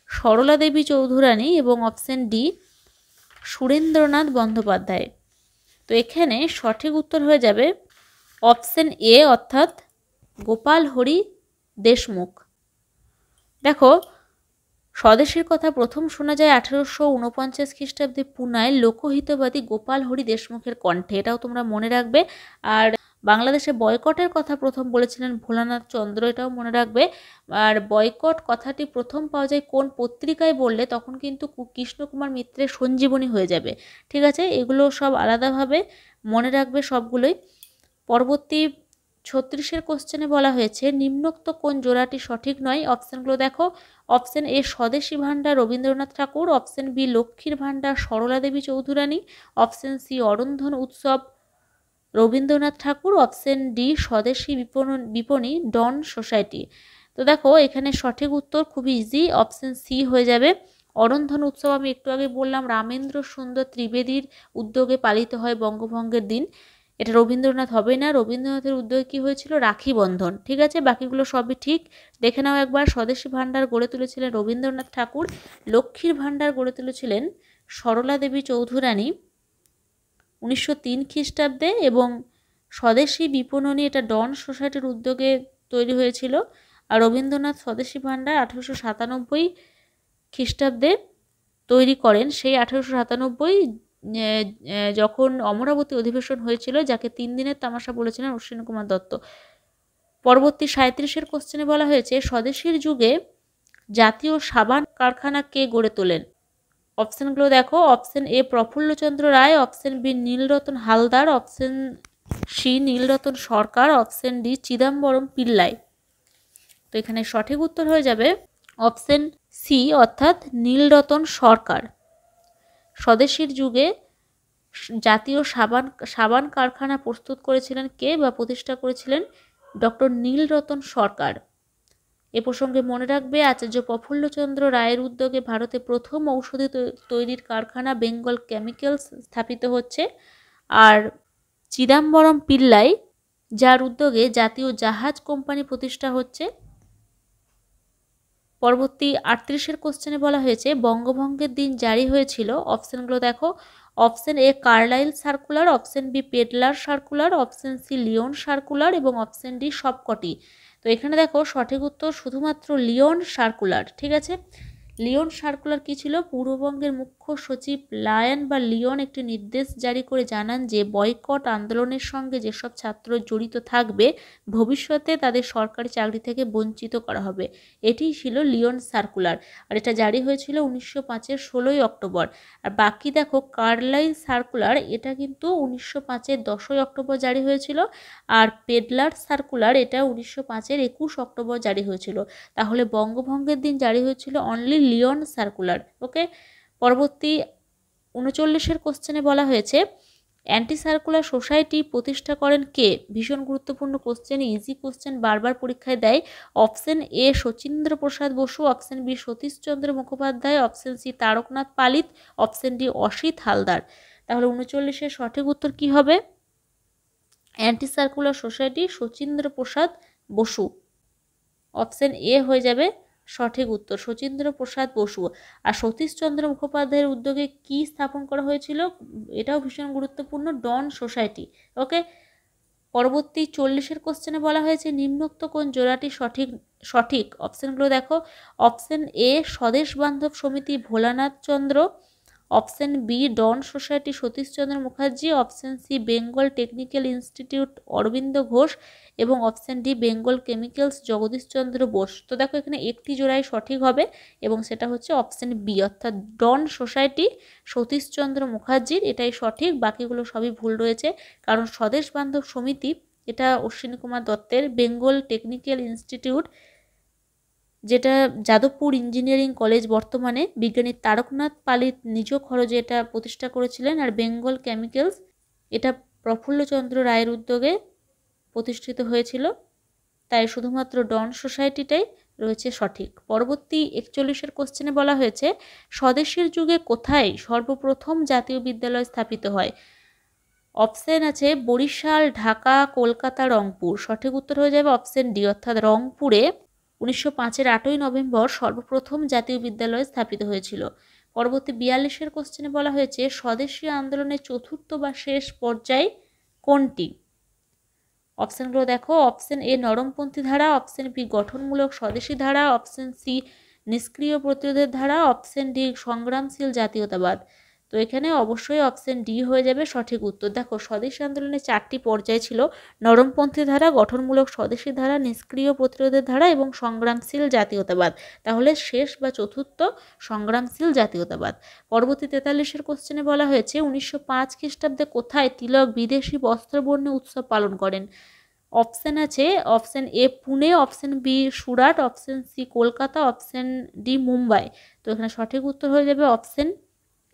Sarala Devi Chaudhurani এবং অপশন ডি সুরেন্দ্রনাথ বন্দ্যোপাধ্যায়। তো এখানে সঠিক উত্তর হয়ে যাবে অপশন এ অর্থাৎ গোপাল হরি দেশমুখ। দেখো স্বদেশীর কথা প্রথম শোনা যায় 1849 খ্রিস্টাব্দে পুনায় লোকহিতবাদী গোপাল হরি দেশমুখের কণ্ঠে, এটাও তোমরা মনে রাখবে। আর বাংলাদেশে বয়কটের কথা প্রথম বলেছিলেন ভোলানাথ চন্দ্র, এটাও মনে রাখবে। আর বয়কট কথাটি প্রথম পাওয়া যায় কোন পত্রিকায় বললে তখন কিন্তু কৃষ্ণকুমার মিত্রের সঞ্জীবনী হয়ে যাবে। ঠিক আছে, এগুলো সব আলাদাভাবে মনে রাখবে সবগুলোই। পরবর্তী 36-এর কোশ্চেনে বলা হয়েছে নিম্নোক্ত কোন জোড়াটি সঠিক নয়? অপশানগুলো দেখো, অপশন এ স্বদেশী ভাণ্ডার রবীন্দ্রনাথ ঠাকুর, অপশন বি লক্ষ্মীর ভাণ্ডার সরলা দেবী চৌধুরানী, অপশন সি অরন্ধন উৎসব রবীন্দ্রনাথ ঠাকুর, অপশন ডি স্বদেশী বিপণী ডন সোসাইটি। তো দেখো এখানে সঠিক উত্তর খুবই ইজি, অপশন সি হয়ে যাবে। অরন্ধন উৎসব আমি একটু আগে বললাম রামেন্দ্র সুন্দর ত্রিবেদীর উদ্যোগে পালিত হয় বঙ্গভঙ্গের দিন, এটা রবীন্দ্রনাথ হবে না। রবীন্দ্রনাথের উদ্যোগে কি হয়েছিল? রাখি বন্ধন। ঠিক আছে, বাকিগুলো সবই ঠিক। দেখে নাও একবার, স্বদেশী ভাণ্ডার গড়ে তুলেছিলেন রবীন্দ্রনাথ ঠাকুর, লক্ষ্মীর ভাণ্ডার গড়ে তুলেছিলেন সরলা দেবী চৌধুরানী 1903 খ্রিস্টাব্দে, এবং স্বদেশী বিপণনী এটা ডন সোসাইটির উদ্যোগে তৈরি হয়েছিল। আর রবীন্দ্রনাথ স্বদেশী ভাণ্ডার 1897 খ্রিস্টাব্দে তৈরি করেন। সেই 1897 যখন অমরাবতী অধিবেশন হয়েছিল, যাকে 3 দিনের তামাশা বলেছিলেন অশ্বিনী কুমার দত্ত। পরবর্তী 37-এর কোশ্চেনে বলা হয়েছে স্বদেশীর যুগে জাতীয় সাবান কারখানা কে গড়ে তোলেন? অপশানগুলো দেখো, option A Prafullachandra Ray, option B Nilratan Haldar, option C Nilratan Sarkar, option D Chidambaram Pillai. তো এখানে সঠিক উত্তর হয়ে যাবে অপশন সি অর্থাৎ নীলরতন সরকার। স্বদেশীর যুগে জাতীয় সাবান কারখানা প্রস্তুত করেছিলেন কে বা প্রতিষ্ঠা করেছিলেন? ডক্টর নীলরতন সরকার। এ প্রসঙ্গে মনে রাখবে আচার্য প্রফুল্লচন্দ্র রায়ের উদ্যোগে ভারতে প্রথম ঔষধি তৈরির কারখানা বেঙ্গল কেমিক্যালস স্থাপিত হচ্ছে। আর চিদাম্বরম পিল্লাই যার উদ্যোগে জাতীয় জাহাজ কোম্পানি প্রতিষ্ঠা হচ্ছে। পরবর্তী 38-এর কোশ্চেনে বলা হয়েছে বঙ্গভঙ্গের দিন জারি হয়েছিল। অপশানগুলো দেখো, option A Carlyle circular, option B Pedler circular, option C Lyon circular এবং অপশন ডি সবকটি। তো এখানে দেখো সঠিক উত্তর শুধুমাত্র লিওন সার্কুলার। ঠিক আছে, লিওন সার্কুলার কি ছিল? পূর্ববঙ্গের মুখ্য সচিব লায়ন বা লিওন একটি নির্দেশ জারি করে জানান যে বয়কট আন্দোলনের সঙ্গে যেসব ছাত্র জড়িত থাকবে ভবিষ্যতে তাদের সরকারি চাকরি থেকে বঞ্চিত করা হবে। এটিই ছিল লিওন সার্কুলার, আর এটা জারি হয়েছিল 1905-এর 16ই অক্টোবর। আর বাকি দেখো কার্লাইল সার্কুলার, এটা কিন্তু 1905-এর 10ই অক্টোবর জারি হয়েছিল। আর পেডলার সার্কুলার এটা 1905-এর 21 অক্টোবর জারি হয়েছিল। তাহলে বঙ্গভঙ্গের দিন জারি হয়েছিল অনলি লিওন সার্কুলার। ওকে, পরবর্তী 39-এর কোশ্চেনে বলা হয়েছে অ্যান্টি সার্কুলার সোসাইটি প্রতিষ্ঠা করেন কে? ভীষণ গুরুত্বপূর্ণ কোশ্চেন, ইজি কোশ্চেন, বারবার পরীক্ষায় দেয়। Option A Sachindra Prasad Basu, option B Satishchandra Mukhopadhyay, option C Taraknath Palit, option D Asit Haldar. তাহলে 39-এর সঠিক উত্তর কি হবে? Anti Circular Society Sachindra Prasad Basu, option A হয়ে যাবে সঠিক উত্তর, শচীন্দ্র প্রসাদ বসু। আর সতীশচন্দ্র মুখোপাধ্যায়ের উদ্যোগে কি স্থাপন করা হয়েছিল? এটাও ভীষণ গুরুত্বপূর্ণ, ডন সোসাইটি। ওকে, পরবর্তী 40-এর কোশ্চেনে বলা হয়েছে নিম্নোক্ত কোন জোড়াটি সঠিক? অপশনগুলো দেখো। অপশন এ Swadesh Bandhab Samiti Bholanath Chandra, option B Dawn society Satishchandra Mukherjee, option C Bengal technical institute Aurobindo Ghosh এবং option D Bengal chemicals Jagadishchandra Bose. তো দেখো এখানে একটি জোড়াই সঠিক হবে এবং সেটা হচ্ছে অপশন বি, অর্থাৎ ডন সোসাইটি সতীশচন্দ্র মুখার্জির, এটাই সঠিক। বাকিগুলো সবই ভুল রয়েছে, কারণ স্বদেশ বান্ধব সমিতি এটা অশ্বিনী কুমার দত্তের, বেঙ্গল টেকনিক্যাল ইনস্টিটিউট যেটা যাদবপুর ইঞ্জিনিয়ারিং কলেজ বর্তমানে বিজ্ঞানী তারকনাথ পালিত নিজ খরচে এটা প্রতিষ্ঠা করেছিলেন। আর বেঙ্গল কেমিক্যালস এটা প্রফুল্লচন্দ্র রায়ের উদ্যোগে প্রতিষ্ঠিত হয়েছিল, তাই শুধুমাত্র ডন সোসাইটিটাই রয়েছে সঠিক। পরবর্তী 41-এর কোশ্চেনে বলা হয়েছে স্বদেশীর যুগে কোথায় সর্বপ্রথম জাতীয় বিদ্যালয় স্থাপিত হয়? অপশন আছে বরিশাল, ঢাকা, কলকাতা, রংপুর। সঠিক উত্তর হয়ে যাবে অপশন ডি, অর্থাৎ রংপুরে 1905-এর 8ই নভেম্বর সর্বপ্রথম জাতীয় বিদ্যালয় স্থাপিত হয়েছিল। পরবর্তী 42-এর কোশ্চেনে বলা হয়েছে স্বদেশী আন্দোলনের চতুর্থ বা শেষ পর্যায় কোনটি? অপশনগুলো দেখো। অপশন এ নরমপন্থী ধারা, অপশন বি গঠনমূলক স্বদেশী ধারা, অপশন সি নিষ্ক্রিয় প্রতিরোধের ধারা, অপশন ডি সংগ্রামশীল জাতীয়তাবাদ। তো এখানে অবশ্যই অপশন ডি হয়ে যাবে সঠিক উত্তর। দেখো স্বদেশী আন্দোলনের 4টি পর্যায় ছিল, নরমপন্থী ধারা, গঠনমূলক স্বদেশী ধারা, নিষ্ক্রিয় প্রতিরোধের ধারা এবং সংগ্রামশীল জাতীয়তাবাদ। তাহলে শেষ বা চতুর্থ সংগ্রামশীল জাতীয়তাবাদ। পরবর্তী 43-এর কোশ্চেনে বলা হয়েছে 1905 খ্রিস্টাব্দে কোথায় তিলক বিদেশি বস্ত্রবর্ণে উৎসব পালন করেন? অপশন আছে option A Pune, option B Surat, option C Kolkata, option D Mumbai. তো এখানে সঠিক উত্তর হয়ে যাবে অপশন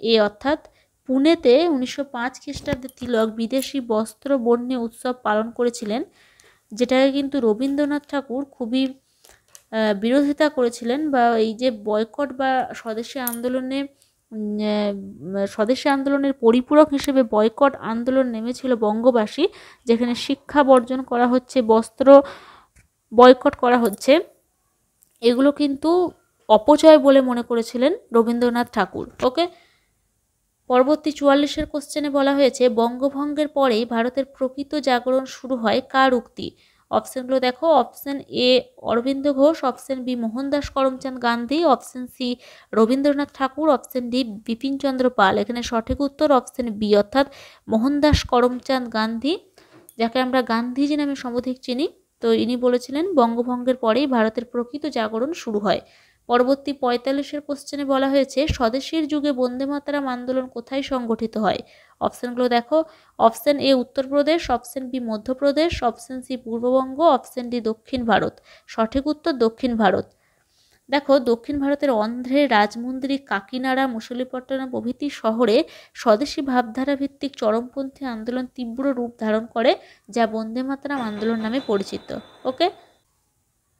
এ, অর্থাৎ পুনেতে 1905 খ্রিস্টাব্দে তিলক বিদেশি বস্ত্র বর্ণে উৎসব পালন করেছিলেন, যেটাকে কিন্তু রবীন্দ্রনাথ ঠাকুর খুবই বিরোধিতা করেছিলেন। বা এই যে বয়কট বা স্বদেশী আন্দোলনের পরিপূরক হিসেবে বয়কট আন্দোলন নেমেছিল বঙ্গবাসী, যেখানে শিক্ষা বর্জন করা হচ্ছে, বস্ত্র বয়কট করা হচ্ছে, এগুলো কিন্তু অপচয় বলে মনে করেছিলেন রবীন্দ্রনাথ ঠাকুর। ওকে, পরবর্তী 44-এর কোশ্চেনে বলা হয়েছে বঙ্গভঙ্গের পরেই ভারতের প্রকৃত জাগরণ শুরু হয় কার উক্তি? অপশনগুলো দেখো। Option A Aurobindo Ghosh, option B Mohandas Karamchand Gandhi, option C Rabindranath Thakur, option D Bipinchandra Pal. এখানে সঠিক উত্তর অপশন বি, অর্থাৎ মোহনদাস করমচাঁদ গান্ধী, যাকে আমরা গান্ধীজি নামে সমধিক চিনি। তো ইনি বলেছিলেন বঙ্গভঙ্গের পরেই ভারতের প্রকৃত জাগরণ শুরু হয়। পরবর্তী 45-এর কোশ্চেনে বলা হয়েছে স্বদেশীর যুগে বন্দে মাতরম আন্দোলন কোথায় সংগঠিত হয়? অপশনগুলো দেখো। Option A Uttar Pradesh, option B Madhya Pradesh, option C Purbabanga, option D দক্ষিণ ভারত। সঠিক উত্তর দক্ষিণ ভারত। দেখো দক্ষিণ ভারতের অন্ধ্রে, রাজমুন্দ্রি, কাকিনাড়া, মুসলিপট্টনম প্রভৃতি শহরে স্বদেশী ভাবধারা ভিত্তিক চরমপন্থী আন্দোলন তীব্র রূপ ধারণ করে, যা বন্দে মাতরম আন্দোলন নামে পরিচিত। ওকে,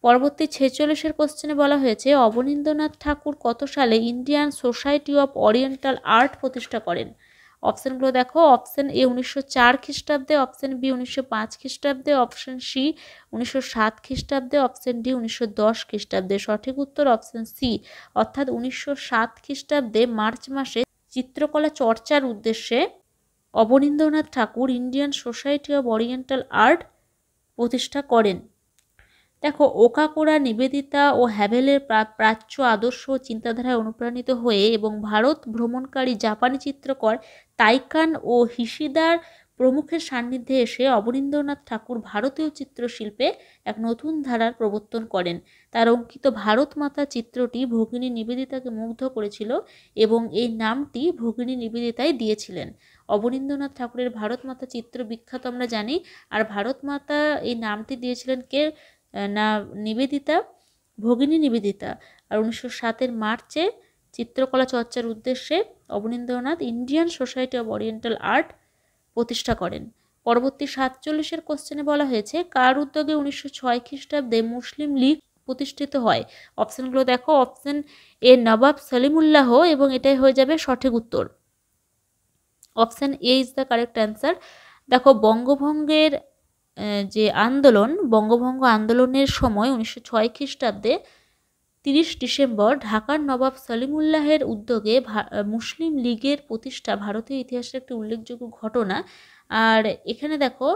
পরবর্তী 46-এর কোশ্চেনে বলা হয়েছে অবনীন্দ্রনাথ ঠাকুর কত সালে Indian society of oriental art প্রতিষ্ঠা করেন? অপশনগুলো দেখো। অপশন এ 1904 খ্রিস্টাব্দে, অপশন বি 1905 খ্রিস্টাব্দে, অপশন সি 1907 খ্রিস্টাব্দে, অপশন ডি 1910 খ্রিস্টাব্দে। সঠিক উত্তর অপশন সি, অর্থাৎ 1907 খ্রিস্টাব্দে মার্চ মাসে চিত্রকলা চর্চার উদ্দেশ্যে Abanindranath Tagore Indian society of oriental art প্রতিষ্ঠা করেন। দেখো, ওকাকুরা, নিবেদিতা ও হ্যাভেলের প্রাচ্য আদর্শ চিন্তাধারায় অনুপ্রাণিত হয়ে এবং ভারত ভ্রমণকারী জাপানি চিত্রকর তাইকান ও হিশিদার প্রমুখের সান্নিধ্যে এসে অবনীন্দ্রনাথ ঠাকুর ভারতীয় চিত্রশিল্পে এক নতুন ধারার প্রবর্তন করেন। তার অঙ্কিত ভারত মাতা চিত্রটি ভগিনী নিবেদিতাকে মুগ্ধ করেছিল এবং এই নামটি ভগিনী নিবেদিতাই দিয়েছিলেন। অবনীন্দ্রনাথ ঠাকুরের ভারত মাতা চিত্র বিখ্যাত আমরা জানি। আর ভারত মাতা এই নামটি দিয়েছিলেন কে না, নিবেদিতা, ভগিনী নিবেদিতা। আর 1907 মার্চে চিত্রকলা চর্চার উদ্দেশ্যে Abanindranath Indian society of oriental art প্রতিষ্ঠা করেন। পরবর্তী 47-এর কোশ্চেনে বলা হয়েছে, কার উদ্যোগে 1906 খ্রিস্টাব্দে মুসলিম লীগ প্রতিষ্ঠিত হয়? অপশানগুলো দেখো। অপশান এ নবাব সলিমুল্লাহ, এবং এটাই হয়ে যাবে সঠিক উত্তর। Option A is the correct answer. দেখো, বঙ্গভঙ্গের যে আন্দোলন, বঙ্গভঙ্গ আন্দোলনের সময় 1906 খ্রিস্টাব্দে 30 ডিসেম্বর ঢাকার নবাব সলিমুল্লাহের উদ্যোগে মুসলিম লীগের প্রতিষ্ঠা ভারতীয় ইতিহাসের একটি উল্লেখযোগ্য ঘটনা। আর এখানে দেখো,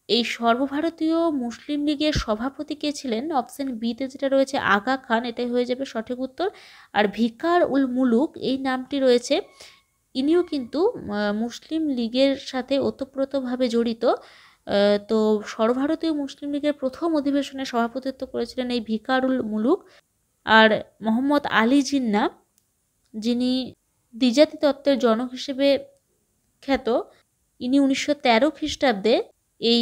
এই সর্বভারতীয় মুসলিম লীগের সভাপতি কে ছিলেন? অপশন বিতে যেটা রয়েছে আগা খান, এটাই হয়ে যাবে সঠিক উত্তর। আর ভিকার উল মুলুক এই নামটি রয়েছে, ইনিও কিন্তু মুসলিম লীগের সাথে ওতপ্রোতভাবে জড়িত। তো সর্বভারতীয় মুসলিম লীগের প্রথম অধিবেশনে সভাপতিত্ব করেছিলেন এই ভিকারুল মুলুক। আর মোহাম্মদ আলী জিন্না, যিনি দ্বিজাতি তত্ত্বের জনক হিসেবে খ্যাত, ইনি 1913 খ্রিস্টাব্দে এই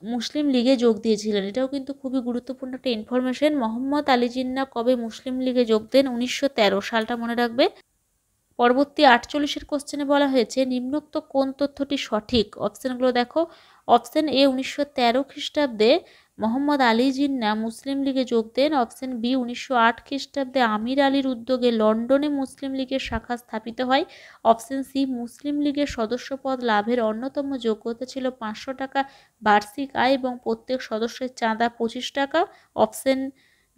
মুসলিম লীগে যোগ দিয়েছিলেন। এটাও কিন্তু খুবই গুরুত্বপূর্ণ একটা ইনফরমেশন। মোহাম্মদ আলী জিন্না কবে মুসলিম লীগে যোগ দেন? 1913 সালটা মনে রাখবে। পরবর্তী 48-এর কোশ্চেনে বলা হয়েছে, নিম্নোক্ত কোন তথ্যটি সঠিক? অপশানগুলো দেখো। অপশান এ 1913 খ্রিস্টাব্দে মোহাম্মদ আলী জিন্না মুসলিম লীগে যোগ দেন। অপশান বি 1908 খ্রিস্টাব্দে আমির আলীর উদ্যোগে লন্ডনে মুসলিম লীগের শাখা স্থাপিত হয়। অপশান সি মুসলিম লীগের সদস্যপদ লাভের অন্যতম যোগ্যতা ছিল 500 টাকা বার্ষিক আয় এবং প্রত্যেক সদস্যের চাঁদা 25 টাকা। অপশান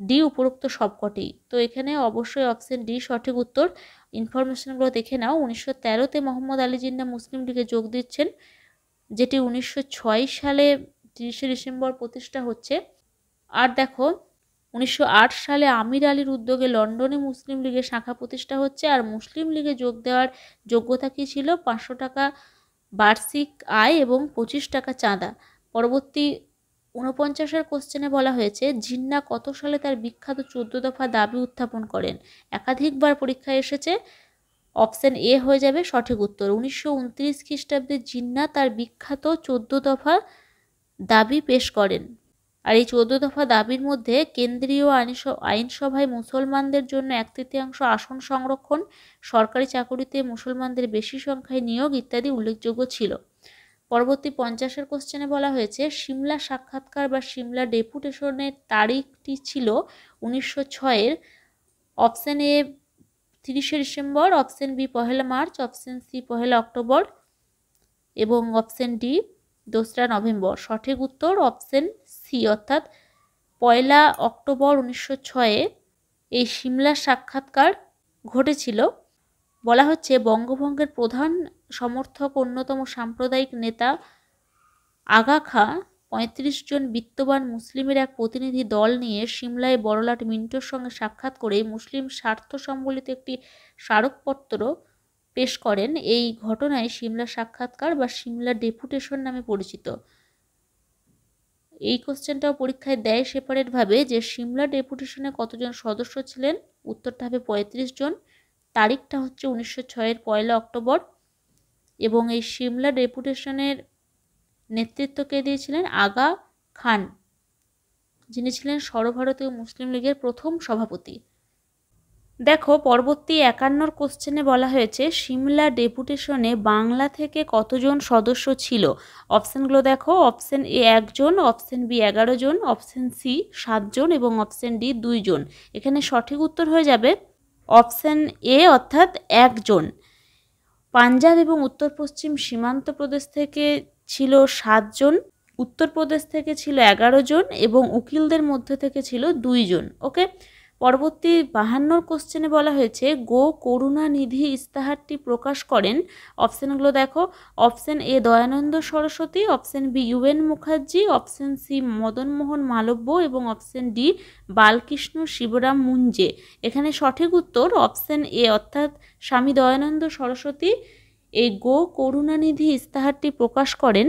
ডি উপরোক্ত সবকটি। তো এখানে অবশ্যই অপশান ডি সঠিক উত্তর। ইনফরমেশনগুলো দেখে নাও। 1913-তে মোহাম্মদ আলী জিন্না মুসলিম লীগে যোগ দিচ্ছেন, যেটি 1906 সালে 30 ডিসেম্বর প্রতিষ্ঠা হচ্ছে। আর দেখো, 1908 সালে আমির আলীর উদ্যোগে লন্ডনে মুসলিম লীগের শাখা প্রতিষ্ঠা হচ্ছে। আর মুসলিম লীগে যোগ দেওয়ার যোগ্যতা কী ছিল? 500 টাকা বার্ষিক আয় এবং 25 টাকা চাঁদা। পরবর্তী 49-এর কোশ্চেনে বলা হয়েছে, জিন্না কত সালে তার বিখ্যাত 14 দফা দাবি উত্থাপন করেন? একাধিকবার পরীক্ষায় এসেছে। অপশান এ হয়ে যাবে সঠিক উত্তর। 1929 খ্রিস্টাব্দে জিন্না তার বিখ্যাত 14 দফা দাবি পেশ করেন। আর এই 14 দফা দাবির মধ্যে কেন্দ্রীয় আইনসভায় মুসলমানদের জন্য 1/3 আসন সংরক্ষণ, সরকারি চাকুরিতে মুসলমানদের বেশি সংখ্যায় নিয়োগ ইত্যাদি উল্লেখযোগ্য ছিল। পরবর্তী 50-এর কোশ্চেনে বলা হয়েছে, সিমলা সাক্ষাৎকার বা সিমলা ডেপুটেশনের তারিখটি ছিল 1906-এর। Option A 30 December, option B 1 March, option C 1 October এবং অপশান ডি 2 নভেম্বর। সঠিক উত্তর অপশান সি, অর্থাৎ 1 অক্টোবর 1906-এ এই সিমলা সাক্ষাৎকার ঘটেছিল। বলা হচ্ছে, বঙ্গভঙ্গের প্রধান সমর্থক অন্যতম সাম্প্রদায়িক নেতা আগা খাঁ 35 জন বিত্তবান মুসলিমের এক প্রতিনিধি দল নিয়ে সিমলায় বড়লাট মিন্টোর সঙ্গে সাক্ষাৎ করে মুসলিম স্বার্থ সম্বলিত একটি স্মারকপত্র পেশ করেন। এই ঘটনায় সিমলা সাক্ষাৎকার বা সিমলা ডেপুটেশন নামে পরিচিত। এই কোশ্চেনটাও পরীক্ষায় দেয় সেপারেটভাবে, যে সিমলা ডেপুটেশনে কতজন সদস্য ছিলেন? উত্তরটা হবে 35 জন। তারিখটা হচ্ছে 1906-এর 1 অক্টোবর। এবং এই সিমলা ডেপুটেশনের নেতৃত্ব কে দিয়েছিলেন? আগা খান, যিনি ছিলেন সর্বভারতীয় মুসলিম লীগের প্রথম সভাপতি। দেখো, পরবর্তী 51-র কোশ্চেনে বলা হয়েছে, সিমলা ডেপুটেশনে বাংলা থেকে কতজন সদস্য ছিল? অপশানগুলো দেখো। অপশান এ 1 জন, অপশান বি 11 জন, অপশান সি 7 জন এবং অপশান ডি 2 জন। এখানে সঠিক উত্তর হয়ে যাবে অপশান এ, অর্থাৎ 1 জন। পাঞ্জাব এবং উত্তর পশ্চিম সীমান্ত প্রদেশ থেকে ছিল 7 জন, উত্তরপ্রদেশ থেকে ছিল 11 জন এবং উকিলদের মধ্য থেকে ছিল 2 জন। ওকে। পরবর্তী 52 কোশ্চেনে বলা হয়েছে গো করুণানিধি ইস্তাহারটি প্রকাশ করেন। অপশানগুলো দেখো, option A Dayananda Saraswati, option B U N Mukherjee, option C Madanmohan Malviya এবং অপশান ডি বালকৃষ্ণ শিবরাম মুঞ্জে। এখানে সঠিক উত্তর অপশান এ অর্থাৎ স্বামী দয়ানন্দ সরস্বতী এই গো করুণানিধি ইস্তাহারটি প্রকাশ করেন।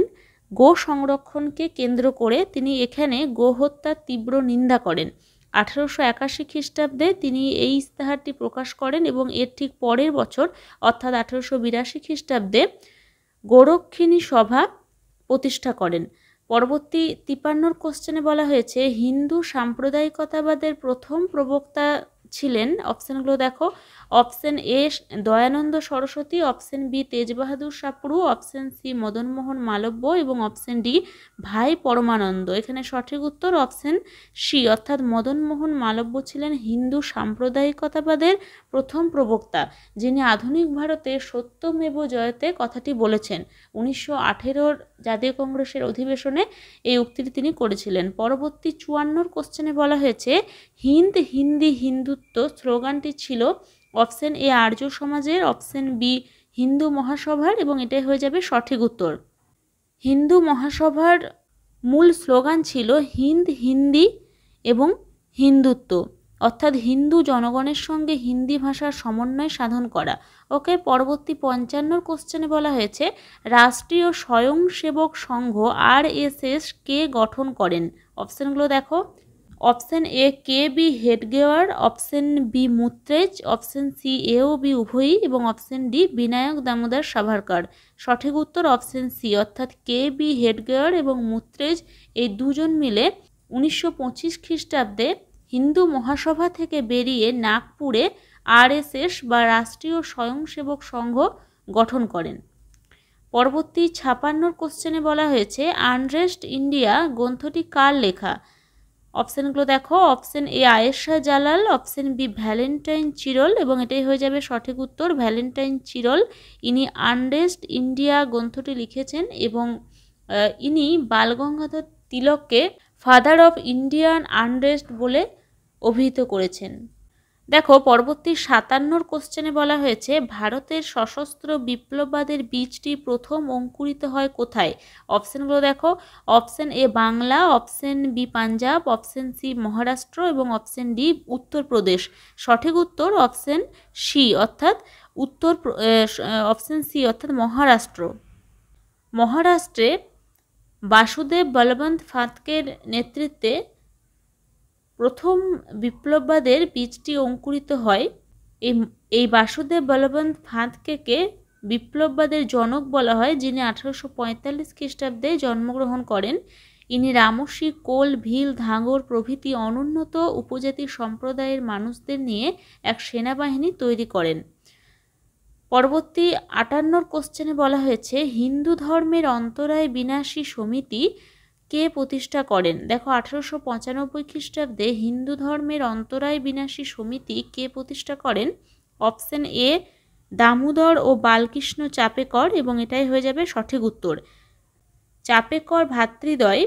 গো সংরক্ষণকে কেন্দ্র করে তিনি এখানে গো হত্যার তীব্র নিন্দা করেন। 1881 খ্রিস্টাব্দে তিনি এই ইস্তাহারটি প্রকাশ করেন এবং এর ঠিক পরের বছর অর্থাৎ 1882 খ্রিস্টাব্দে গোরক্ষিণী সভা প্রতিষ্ঠা করেন। পরবর্তী 53 কোশ্চেনে বলা হয়েছে হিন্দু সাম্প্রদায়িকতাবাদের প্রথম প্রবক্তা ছিলেন। অপশানগুলো দেখো, option A Dayananda Saraswati, option B Tej Bahadur Sapru, option C Madanmohan Malviya এবং অপশান ডি ভাই পরমানন্দ। এখানে সঠিক উত্তর অপশান সি অর্থাৎ মদনমোহন মালব্য ছিলেন হিন্দু সাম্প্রদায়িকতাবাদের প্রথম প্রবক্তা, যিনি আধুনিক ভারতে সত্যমেব জয়তে কথাটি বলেছেন। 1918 জাতীয় কংগ্রেসের অধিবেশনে এই উক্তিটি তিনি করেছিলেন। পরবর্তী 54 কোশ্চেনে বলা হয়েছে হিন্দ হিন্দি হিন্দুত্ব স্লোগানটি ছিল। অপশান এ আর্য সমাজের, অপশান বি হিন্দু মহাসভার এবং এটাই হয়ে যাবে সঠিক উত্তর। হিন্দু মহাসভার মূল স্লোগান ছিল হিন্দ হিন্দি এবং হিন্দুত্ব, অর্থাৎ হিন্দু জনগণের সঙ্গে হিন্দি ভাষার সমন্বয় সাধন করা। ওকে, পরবর্তী 55 কোশ্চেনে বলা হয়েছে রাষ্ট্রীয় স্বয়ংসেবক সংঘ RSS কে গঠন করেন। অপশানগুলো দেখো, option A K B Hedgewar, option B Mutrej, option C A ও বি উভয়ই এবং অপশান ডি বিনায়ক দামোদর সাভারকর। সঠিক উত্তর অপশান সি অর্থাৎ কে বি হেডগেওয়ার এবং মুত্রেজ এই দুজন মিলে 1925 খ্রিস্টাব্দে হিন্দু মহাসভা থেকে বেরিয়ে নাগপুরে RSS বা রাষ্ট্রীয় স্বয়ংসেবক সংঘ গঠন করেন। পরবর্তী 56 কোশ্চেনে বলা হয়েছে আনরেস্ট ইন্ডিয়া গ্রন্থটি কার লেখা। অপশানগুলো দেখো, option A Ayesha Jalal, option B Valentine Chirol এবং এটাই হয়ে যাবে সঠিক উত্তর ভ্যালেন্টাইন চিরল। ইনি আনরেস্ট ইন্ডিয়া গ্রন্থটি লিখেছেন এবং ইনি বালগঙ্গাধর তিলককে ফাদার অফ ইন্ডিয়ান আনরেস্ট বলে অভিহিত করেছেন। দেখো, পরবর্তী 57 কোশ্চেনে বলা হয়েছে ভারতের সশস্ত্র বিপ্লববাদের বীজটি প্রথম অঙ্কুরিত হয় কোথায়। অপশানগুলো দেখো, option A Bangla, option B Punjab, option C Maharashtra এবং অপশান ডি উত্তরপ্রদেশ। সঠিক উত্তর অপশান সি অর্থাৎ অপশান সি অর্থাৎ মহারাষ্ট্র। মহারাষ্ট্রে বাসুদেব বলবন্ত ফাতকের নেতৃত্বে প্রথম বিপ্লববাদের বীজটি অঙ্কুরিত হয়। এই বাসুদেব বলবন্ত ফাতকে বিপ্লববাদের জনক বলা হয়, যিনি 1845 খ্রিস্টাব্দে জন্মগ্রহণ করেন। ইনি রামসী, কোল, ভিল, ধাঙ্গর প্রভৃতি অনুন্নত উপজাতি সম্প্রদায়ের মানুষদের নিয়ে এক সেনাবাহিনী তৈরি করেন। পরবর্তী 58 কোশ্চেনে বলা হয়েছে হিন্দু ধর্মের অন্তরায় বিনাশী সমিতি কে প্রতিষ্ঠা করেন। দেখো, 1895 খ্রিস্টাব্দে হিন্দু ধর্মের অন্তরায় বিনাশী সমিতি কে প্রতিষ্ঠা করেন। অপশান এ দামোদর ও বালকৃষ্ণ চাপেকর এবং এটাই হয়ে যাবে সঠিক উত্তর। চাপেকর ভ্রাতৃদ্বয়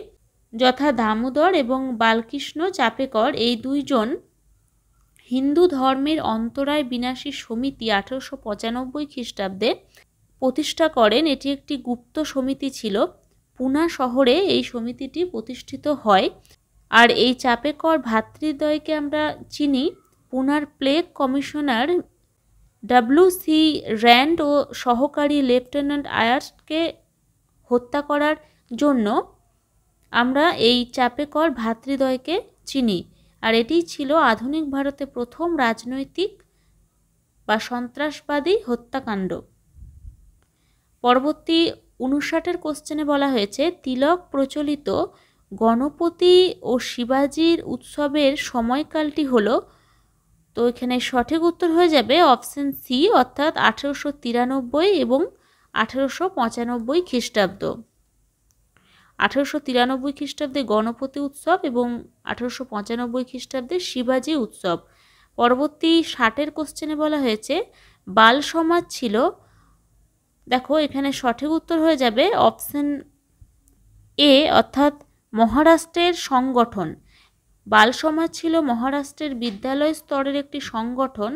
যথা দামোদর এবং বালকৃষ্ণ চাপেকর এই দুইজন হিন্দু ধর্মের অন্তরায় বিনাশী সমিতি 1895 খ্রিস্টাব্দে প্রতিষ্ঠা করেন। এটি একটি গুপ্ত সমিতি ছিল। পুনা শহরে এই সমিতিটি প্রতিষ্ঠিত হয়। আর এই চাপেকর ভ্রাতৃদ্বয়কে আমরা চিনি পুনার প্লেগ কমিশনার WC র্যান্ড ও সহকারী লেফটেন্যান্ট আয়ার্সকে হত্যা করার জন্য আমরা এই চাপেকর ভ্রাতৃদ্বয়কে চিনি। আর এটি ছিল আধুনিক ভারতে প্রথম রাজনৈতিক বা সন্ত্রাসবাদী হত্যাকাণ্ড। পরবর্তী 59 কোশ্চেনে বলা হয়েছে তিলক প্রচলিত গণপতি ও শিবাজির উৎসবের সময়কালটি হলো। তো এখানে সঠিক উত্তর হয়ে যাবে অপশান সি অর্থাৎ 1893 এবং 1895 খ্রিস্টাব্দ। 1893 খ্রিস্টাব্দে গণপতি উৎসব এবং 1895 খ্রিস্টাব্দে শিবাজি উৎসব। পরবর্তী 60 কোশ্চেনে বলা হয়েছে বাল সমাজ ছিল। দেখো, এখানে সঠিক উত্তর হয়ে যাবে অপশান এ অর্থাৎ মহারাষ্ট্রের সংগঠন। বাল সমাজ ছিল মহারাষ্ট্রের বিদ্যালয় স্তরের একটি সংগঠন।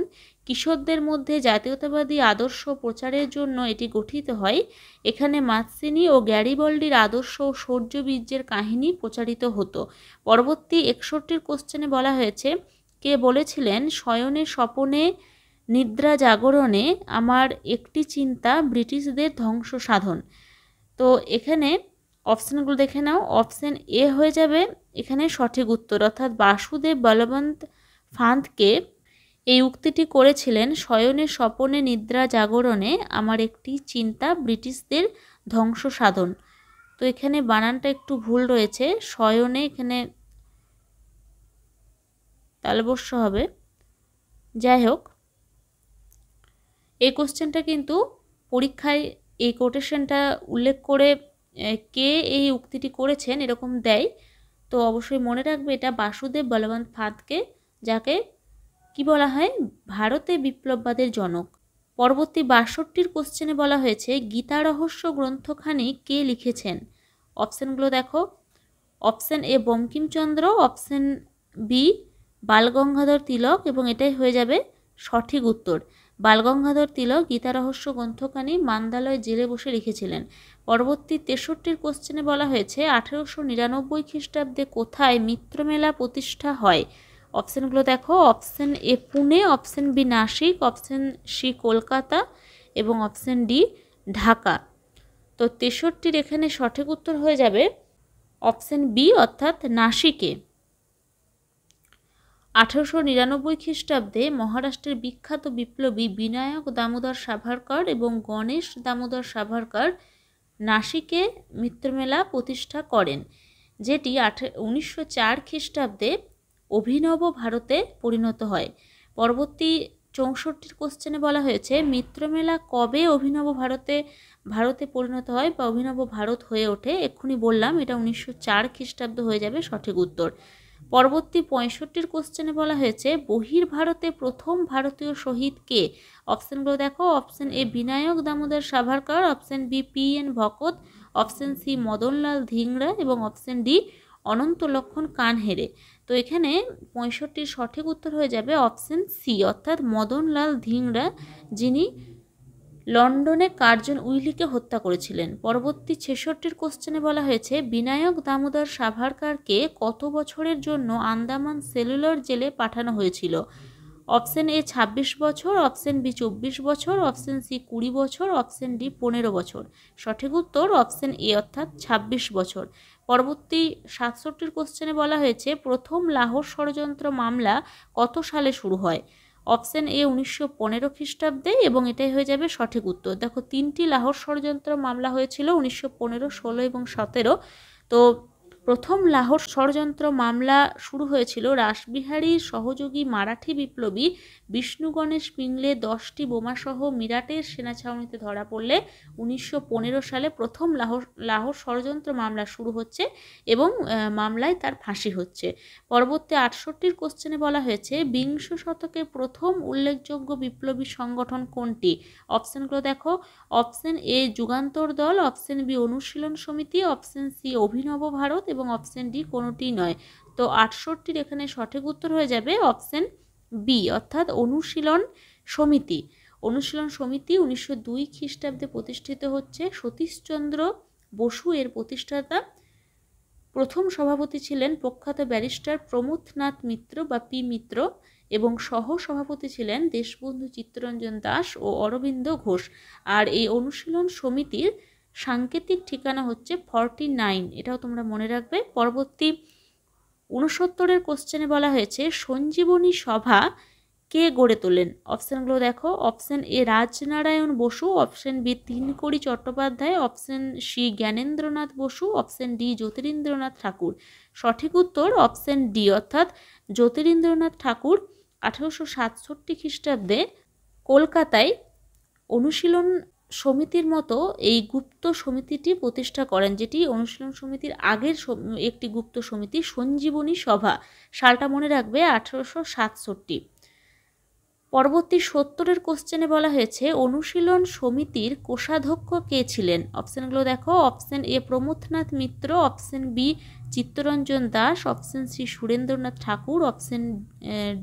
কিশোরদের মধ্যে জাতীয়তাবাদী আদর্শ প্রচারের জন্য এটি গঠিত হয়। এখানে মাৎসিনি ও গ্যারিবল্ডির আদর্শ ও শৌর্যবীর্যের কাহিনী প্রচারিত হতো। পরবর্তী 61 কোশ্চেনে বলা হয়েছে, কে বলেছিলেন শয়নে স্বপনে নিদ্রা জাগরণে আমার একটি চিন্তা ব্রিটিশদের ধ্বংস সাধন। তো এখানে অপশানগুলো দেখে নাও। অপশান এ হয়ে যাবে এখানে সঠিক উত্তর, অর্থাৎ বাসুদেব বলবন্ত ফাঁদকে এই উক্তিটি করেছিলেন শয়নে স্বপনে নিদ্রা জাগরণে আমার একটি চিন্তা ব্রিটিশদের ধ্বংস সাধন। তো এখানে বানানটা একটু ভুল রয়েছে, শয়নে এখানে তালবস্য হবে। যাই হোক, এই কোশ্চেনটা কিন্তু পরীক্ষায় এই কোটেশনটা উল্লেখ করে কে এই উক্তিটি করেছেন এরকম দেয়। তো অবশ্যই মনে রাখবে এটা বাসুদেব বলবন্ত ফাঁদকে, যাকে কি বলা হয় ভারতে বিপ্লববাদের জনক। পরবর্তী 62 কোশ্চেনে বলা হয়েছে গীতা রহস্য গ্রন্থখানি কে লিখেছেন। অপশানগুলো দেখো। Option A Bankimchandra, option B Balgangadhar Tilak, এবং এটাই হয়ে যাবে সঠিক উত্তর। বালগঙ্গাধর তিলক গীতা রহস্য গ্রন্থখানি মান্দালয় জেলে বসে লিখেছিলেন। পরবর্তী 63 কোশ্চেনে বলা হয়েছে 1899 খ্রিস্টাব্দে কোথায় মিত্রমেলা প্রতিষ্ঠা হয়। অপশানগুলো দেখো। Option A Pune, option B Nashik, option C Kolkata এবং অপশান ডি ঢাকা। তো 63 এখানে সঠিক উত্তর হয়ে যাবে অপশান বি, অর্থাৎ নাসিকে। 1899 খ্রিস্টাব্দে মহারাষ্ট্রের বিখ্যাত বিপ্লবী বিনায়ক দামোদর সাভারকর এবং গণেশ দামোদর সাভারকর নাসিকে মিত্রমেলা প্রতিষ্ঠা করেন, যেটি 1904 খ্রিস্টাব্দে অভিনব ভারতে পরিণত হয়। পরবর্তী 64 কোশ্চেনে বলা হয়েছে মিত্রমেলা কবে অভিনব ভারতে পরিণত হয় বা অভিনব ভারত হয়ে ওঠে। এক্ষুনি বললাম এটা 1904 খ্রিস্টাব্দ হয়ে যাবে সঠিক উত্তর। পরবর্তী 65 কোশ্চেনে বলা হয়েছে বহির্ভারতে প্রথম ভারতীয় শহীদ কে। অপশানগুলো দেখো। Option A Vinayak Damodar Savarkar, option B PN Bhakat, option C Madanlal Dhingra এবং অপশান ডি অনন্ত লক্ষণ কানহেরে। তো এখানে 65 সঠিক উত্তর হয়ে যাবে অপশান সি, অর্থাৎ মদনলাল ধিংরা, যিনি লন্ডনে কার্জন উইলিকে হত্যা করেছিলেন। পরবর্তী 66 কোশ্চেনে বলা হয়েছে বিনায়ক দামোদর সাভারকরকে কত বছরের জন্য আন্দামান সেলুলার জেলে পাঠানো হয়েছিল। অপশান এ 26 বছর, অপশান বি 24 বছর, অপশান সি 20 বছর, অপশান ডি 15 বছর। সঠিক উত্তর অপশান এ, অর্থাৎ 26 বছর। পরবর্তী 67 কোশ্চেনে বলা হয়েছে প্রথম লাহোর ষড়যন্ত্র মামলা কত সালে শুরু হয়। অপশান এ 1915 খ্রিস্টাব্দে, এবং এটাই হয়ে যাবে সঠিক উত্তর। দেখো 3টি লাহোর ষড়যন্ত্র মামলা হয়েছিল 1915, 16 এবং 17। তো প্রথম লাহোর ষড়যন্ত্র মামলা শুরু হয়েছিল রাসবিহারীর সহযোগী মারাঠি বিপ্লবী বিষ্ণু গণেশ পিংলে 10টি বোমাসহ মিরাটের সেনা ছাউনিতে ধরা পড়লে 1915 সালে প্রথম লাহোর ষড়যন্ত্র মামলা শুরু হচ্ছে এবং মামলায় তার ফাঁসি হচ্ছে। পরবর্তী 68 কোশ্চেনে বলা হয়েছে বিংশ শতকের প্রথম উল্লেখযোগ্য বিপ্লবী সংগঠন কোনটি। অপশানগুলো দেখো। অপশান এ যুগান্তর দল, অপশান বি অনুশীলন সমিতি, অপশান সি অভিনব ভারত এবং অপশান ডি কোনোটি নয়। তো 68 এখানে সঠিক উত্তর হয়ে যাবে অপশান বি, অর্থাৎ অনুশীলন সমিতি। অনুশীলন সমিতি 1902 খ্রিস্টাব্দে প্রতিষ্ঠিত হচ্ছে। সতীশচন্দ্র বসু এর প্রতিষ্ঠাতা। প্রথম সভাপতি ছিলেন প্রখ্যাত ব্যারিস্টার প্রমথনাথ মিত্র বা পি মিত্র, এবং সহ সভাপতি ছিলেন দেশবন্ধু চিত্তরঞ্জন দাস ও অরবিন্দ ঘোষ। আর এই অনুশীলন সমিতির সাংকেতিক ঠিকানা হচ্ছে 49, এটাও তোমরা মনে রাখবে। পরবর্তী 69 কোশ্চেনে বলা হয়েছে সঞ্জীবনী সভা কে গড়ে তোলেন। অপশানগুলো দেখো। Option A Rajnarayan Basu, option B Tinkari Chattopadhyay, option C Gyanendranath Basu, option D Jyotirindranath Tagore. সঠিক উত্তর অপশান ডি, অর্থাৎ জ্যোতিরিন্দ্রনাথ ঠাকুর 1867 খ্রিস্টাব্দে কলকাতায় অনুশীলন সমিতির মতো এই গুপ্ত সমিতিটি প্রতিষ্ঠা করেন, যেটি অনুশীলন সমিতির আগের একটি গুপ্ত সমিতি। সঞ্জীবনী সভা সালটা মনে রাখবে 1867। পরবর্তী ৭০-এর কোশ্চেনে বলা হয়েছে অনুশীলন সমিতির কোষাধ্যক্ষ কে ছিলেন। অপশানগুলো দেখো, option A Pramathanath Mitra, option B Chittaranjan Das, option C Surendranath Thakur, option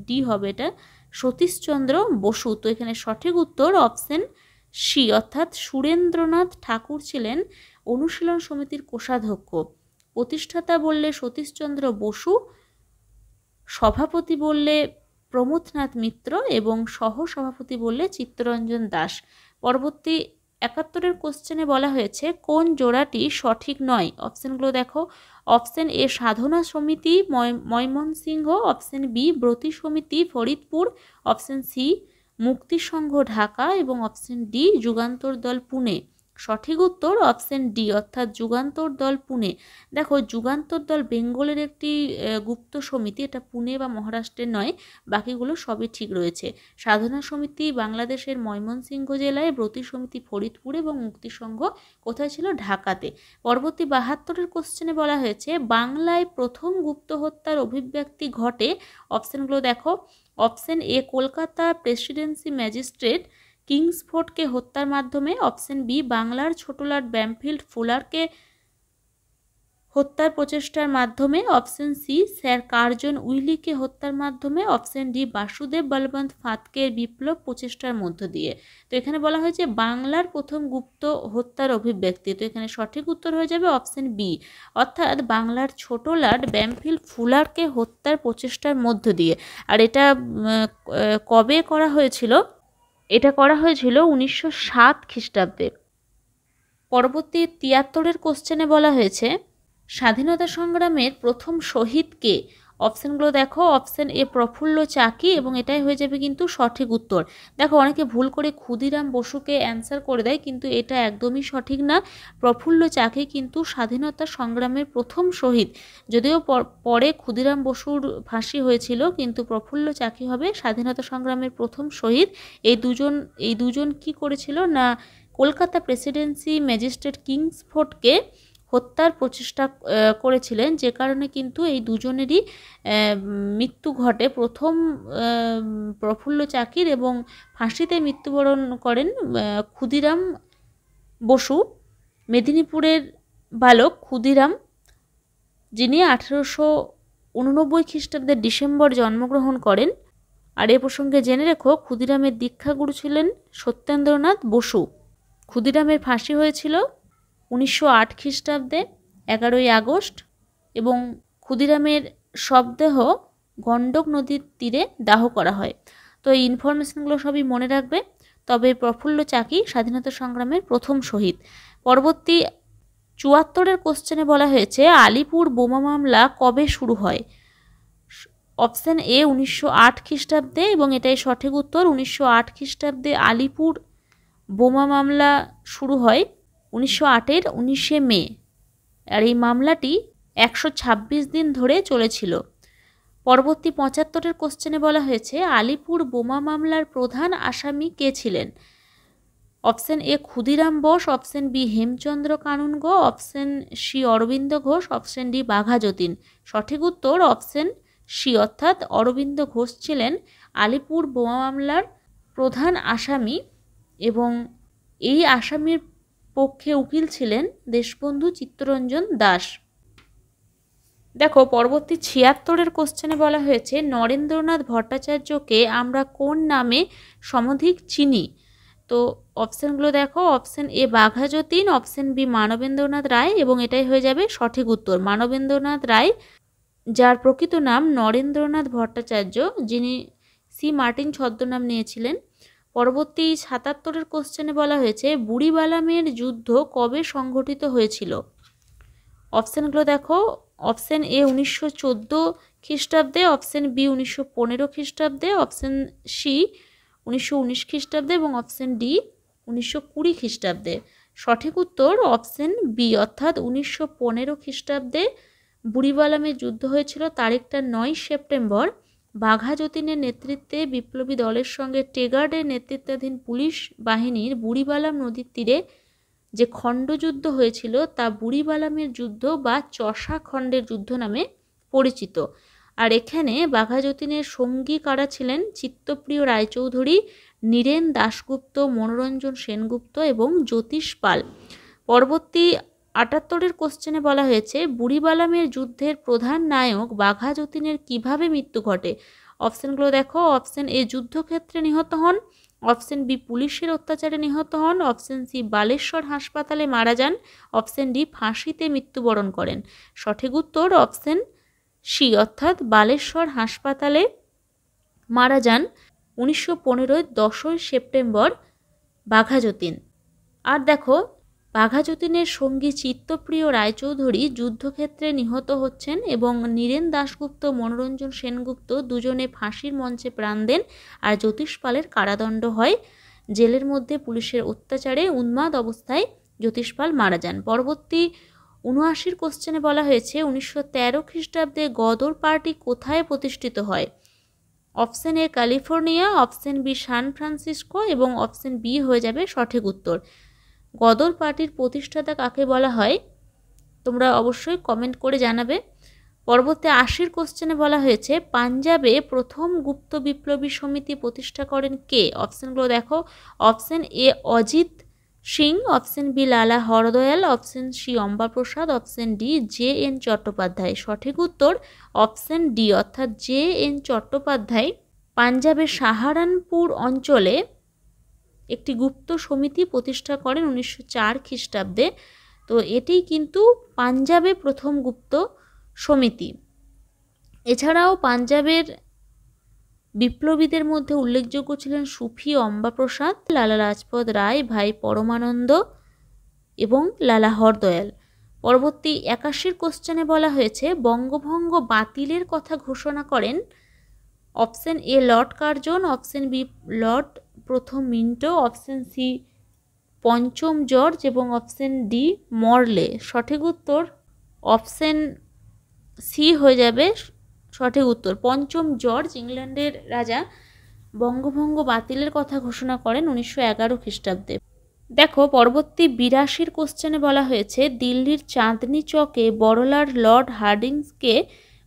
D হবে এটা সতীশচন্দ্র বসু। তো এখানে সঠিক উত্তর অপশান সি অর্থাৎ সুরেন্দ্রনাথ ঠাকুর ছিলেন অনুশীলন সমিতির কোষাধ্যক্ষ। প্রতিষ্ঠাতা বললে সতীশচন্দ্র বসু, সভাপতি বললে প্রমথনাথ মিত্র এবং সহসভাপতি বললে চিত্তরঞ্জন দাস। পরবর্তী ৭১-এর কোশ্চেনে বলা হয়েছে কোন জোড়াটি সঠিক নয়। অপশানগুলো দেখো, অপশান এ সাধনা সমিতি ময়মনসিংহ, অপশান বি ব্রতী সমিতি ফরিদপুর, অপশান সি মুক্তি সংঘ ঢাকা এবং অপশান ডি যুগান্তর দল পুনে। সঠিক উত্তর অপশান ডি অর্থাৎ যুগান্তর দল পুনে। দেখো, যুগান্তর দল বেঙ্গলের একটি গুপ্ত সমিতি, এটা পুনে বা মহারাষ্ট্রের নয়, বাকিগুলো সবই ঠিক রয়েছে। সাধনা সমিতি বাংলাদেশের ময়মনসিংহ জেলায়, ব্রতী সমিতি ফরিদপুরে এবং মুক্তি সংঘ কোথায় ছিল, ঢাকাতে। পরবর্তী ৭২-এর কোশ্চেনে বলা হয়েছে বাংলায় প্রথম গুপ্ত হত্যার অভিব্যক্তি ঘটে। অপশানগুলো দেখো, option A Kolkata presidency magistrate কিংসফোর্ডকে হত্যার মাধ্যমে, অপশান বি বাংলার ছোট লর্ড ব্যামফিল্ড ফুলারকে হত্যার প্রচেষ্টার মাধ্যমে, অপশান সি স্যার কার্জন উইলিকে হত্যার মাধ্যমে, অপশান ডি বাসুদেব বলবন্ত ফাতকের বিপ্লব প্রচেষ্টার মধ্য দিয়ে। তো এখানে বলা হয়েছে বাংলার প্রথম গুপ্ত হত্যার অভিব্যক্তি। তো এখানে সঠিক উত্তর হয়ে যাবে অপশান বি অর্থাৎ বাংলার ছোট লর্ড ব্যামফিল্ড ফুলারকে হত্যার প্রচেষ্টার মধ্য দিয়ে। আর এটা কবে করা হয়েছিল, এটা করা হয়েছিল 1907 খ্রিস্টাব্দে। পরবর্তী ৭৩-এর কোশ্চেনে বলা হয়েছে স্বাধীনতা সংগ্রামের প্রথম শহীদ কে। অপশানগুলো দেখো, অপশান এ প্রফুল্ল চাকি এবং এটাই হয়ে যাবে কিন্তু সঠিক উত্তর। দেখো, অনেকে ভুল করে ক্ষুদিরাম বসুকে অ্যান্সার করে দেয়, কিন্তু এটা একদমই সঠিক না। প্রফুল্ল চাকি কিন্তু স্বাধীনতা সংগ্রামের প্রথম শহীদ, যদিও পরে ক্ষুদিরাম বসুর ফাঁসি হয়েছিল, কিন্তু প্রফুল্ল চাকি হবে স্বাধীনতা সংগ্রামের প্রথম শহীদ। এই দুজন কি করেছিল না, কলকাতা প্রেসিডেন্সি ম্যাজিস্ট্রেট কিংসফোর্ডকে হত্যার প্রচেষ্টা করেছিলেন, যে কারণে কিন্তু এই দুজনেরই মৃত্যু ঘটে। প্রথম প্রফুল্ল চাকির এবং ফাঁসিতে মৃত্যুবরণ করেন ক্ষুদিরাম বসু। মেদিনীপুরের বালক ক্ষুদিরাম, যিনি 1889 খ্রিস্টাব্দের ডিসেম্বর জন্মগ্রহণ করেন। আর এ প্রসঙ্গে জেনে রেখো, ক্ষুদিরামের দীক্ষাগুরু ছিলেন সত্যেন্দ্রনাথ বসু। ক্ষুদিরামের ফাঁসি হয়েছিল 1908 খ্রিস্টাব্দে 11ই আগস্ট এবং ক্ষুদিরামের শবদেহ গণ্ডক নদীর তীরে দাহ করা হয়। তো এই ইনফরমেশনগুলো সবই মনে রাখবে। তবে প্রফুল্ল চাকি স্বাধীনতা সংগ্রামের প্রথম শহীদ। পরবর্তী ৭৪-এর কোশ্চেনে বলা হয়েছে আলিপুর বোমা মামলা কবে শুরু হয়। অপশান এ 1908 খ্রিস্টাব্দে এবং এটাই সঠিক উত্তর। 1908 খ্রিস্টাব্দে আলিপুর বোমা মামলা শুরু হয় 1908-এর 19শে মে। আর এই মামলাটি 126 দিন ধরে চলেছিল। পরবর্তী ৭৫-এর কোশ্চেনে বলা হয়েছে আলিপুর বোমা মামলার প্রধান আসামি কে ছিলেন। Option A Khudiram Bose, option B Hemchandra Kanungo, option C Aurobindo Ghosh, option D Bagha Jatin. সঠিক উত্তর অপশান সি অর্থাৎ অরবিন্দ ঘোষ ছিলেন আলিপুর বোমা মামলার প্রধান আসামি এবং এই আসামির পক্ষে উকিল ছিলেন দেশবন্ধু চিত্তরঞ্জন দাস। দেখো, পরবর্তী ৭৬-এর কোশ্চেনে বলা হয়েছে নরেন্দ্রনাথ ভট্টাচার্যকে আমরা কোন নামে সমধিক চিনি। তো অপশানগুলো দেখো, option A Bagha Jatin, option B Manabendranath Roy এবং এটাই হয়ে যাবে সঠিক উত্তর মানবেন্দ্রনাথ রায়, যার প্রকৃত নাম নরেন্দ্রনাথ ভট্টাচার্য, যিনি সি মার্টিন ছদ্মনাম নিয়েছিলেন। পরবর্তী ৭৭-এর কোশ্চেনে বলা হয়েছে বুড়িবালামের যুদ্ধ কবে সংঘটিত হয়েছিল। অপশানগুলো দেখো, অপশান এ 1914 খ্রিস্টাব্দে, অপশান বি 1915 খ্রিস্টাব্দে, অপশান সি 1919 খ্রিস্টাব্দে এবং অপশান ডি 1920 খ্রিস্টাব্দে। সঠিক উত্তর অপশান বি অর্থাৎ 1915 খ্রিস্টাব্দে বুড়িবালামের যুদ্ধ হয়েছিল। তারিখটা 9 সেপ্টেম্বর। বাঘা যতীনের নেতৃত্বে বিপ্লবী দলের সঙ্গে টেগার্ডের নেতৃত্বাধীন পুলিশ বাহিনীর বুড়িবালাম নদীর তীরে যে খণ্ডযুদ্ধ হয়েছিল তা বুড়িবালামের যুদ্ধ বা চষা খণ্ডের যুদ্ধ নামে পরিচিত। আর এখানে বাঘা যতীনের সঙ্গী কারা ছিলেন? চিত্তপ্রিয় রায়চৌধুরী, নীরেন দাশগুপ্ত, মনোরঞ্জন সেনগুপ্ত এবং জ্যোতিষ পাল। পরবর্তী ৭৮-এর কোশ্চেনে বলা হয়েছে বুড়িবালামের যুদ্ধের প্রধান নায়ক বাঘা যতীনের কিভাবে মৃত্যু ঘটে? অপশানগুলো দেখো। অপশান এ যুদ্ধক্ষেত্রে নিহত হন, অপশান বি পুলিশের অত্যাচারে নিহত হন, অপশান সি বালেশ্বর হাসপাতালে মারা যান, অপশান ডি ফাঁসিতে মৃত্যুবরণ করেন। সঠিক উত্তর অপশান সি অর্থাৎ বালেশ্বর হাসপাতালে মারা যান ১৯১৫ 10ই সেপ্টেম্বর বাঘা যতীন। আর দেখো বাঘা যতীনের সঙ্গী চিত্তপ্রিয় রায়চৌধুরী যুদ্ধক্ষেত্রে নিহত হচ্ছেন এবং নীরেন দাশগুপ্ত, মনোরঞ্জন সেনগুপ্ত দুজনে ফাঁসির মঞ্চে প্রাণ দেন। আর জ্যোতিষ পালের কারাদণ্ড হয়। জেলের মধ্যে পুলিশের অত্যাচারে উন্মাদ অবস্থায় জ্যোতিষ পাল মারা যান। পরবর্তী ৭৯-র কোশ্চেনে বলা হয়েছে ১৯১৩ খ্রিস্টাব্দে গদর পার্টি কোথায় প্রতিষ্ঠিত হয়? Option A California, option B San Francisco এবং অপশান বি হয়ে যাবে সঠিক উত্তর। গদর পার্টির প্রতিষ্ঠাতা কাকে বলা হয়? তোমরা অবশ্যই কমেন্ট করে জানাবে। পরবর্তী ৮০-র কোশ্চেনে বলা হয়েছে পাঞ্জাবে প্রথম গুপ্ত বিপ্লবী সমিতি প্রতিষ্ঠা করেন কে? অপশানগুলো দেখো। Option A Ajit Singh, option B Lala Hardayal, option C Ambaprasad, option D J N Chattopadhyay. সঠিক উত্তর অপশান ডি অর্থাৎ জে এন চট্টোপাধ্যায় পাঞ্জাবের সাহারানপুর অঞ্চলে একটি গুপ্ত সমিতি প্রতিষ্ঠা করেন ১৯০৪ খ্রিস্টাব্দে। তো এটি কিন্তু পাঞ্জাবে প্রথম গুপ্ত সমিতি। এছাড়াও পাঞ্জাবের বিপ্লবীদের মধ্যে উল্লেখযোগ্য ছিলেন সুফি অম্বাপ্রসাদ, লালা লাজপত রায়, ভাই পরমানন্দ এবং লালা হরদয়াল। পরবর্তী ৮১-র কোশ্চেনে বলা হয়েছে বঙ্গভঙ্গ বাতিলের কথা ঘোষণা করেন option A Lord Curzon, option B Lord প্রথম মিন্টো, অপশান সি পঞ্চম জর্জ এবং অপশান ডি মরলে। সঠিক উত্তর অপশান সি হয়ে যাবে সঠিক উত্তর। পঞ্চম জর্জ ইংল্যান্ডের রাজা বঙ্গভঙ্গ বাতিলের কথা ঘোষণা করেন ১৯১১ খ্রিস্টাব্দে। দেখো পরবর্তী ৮২-র কোশ্চেনে বলা হয়েছে দিল্লির চাঁদনি চকে বড়লাট লর্ড হার্ডিংসকে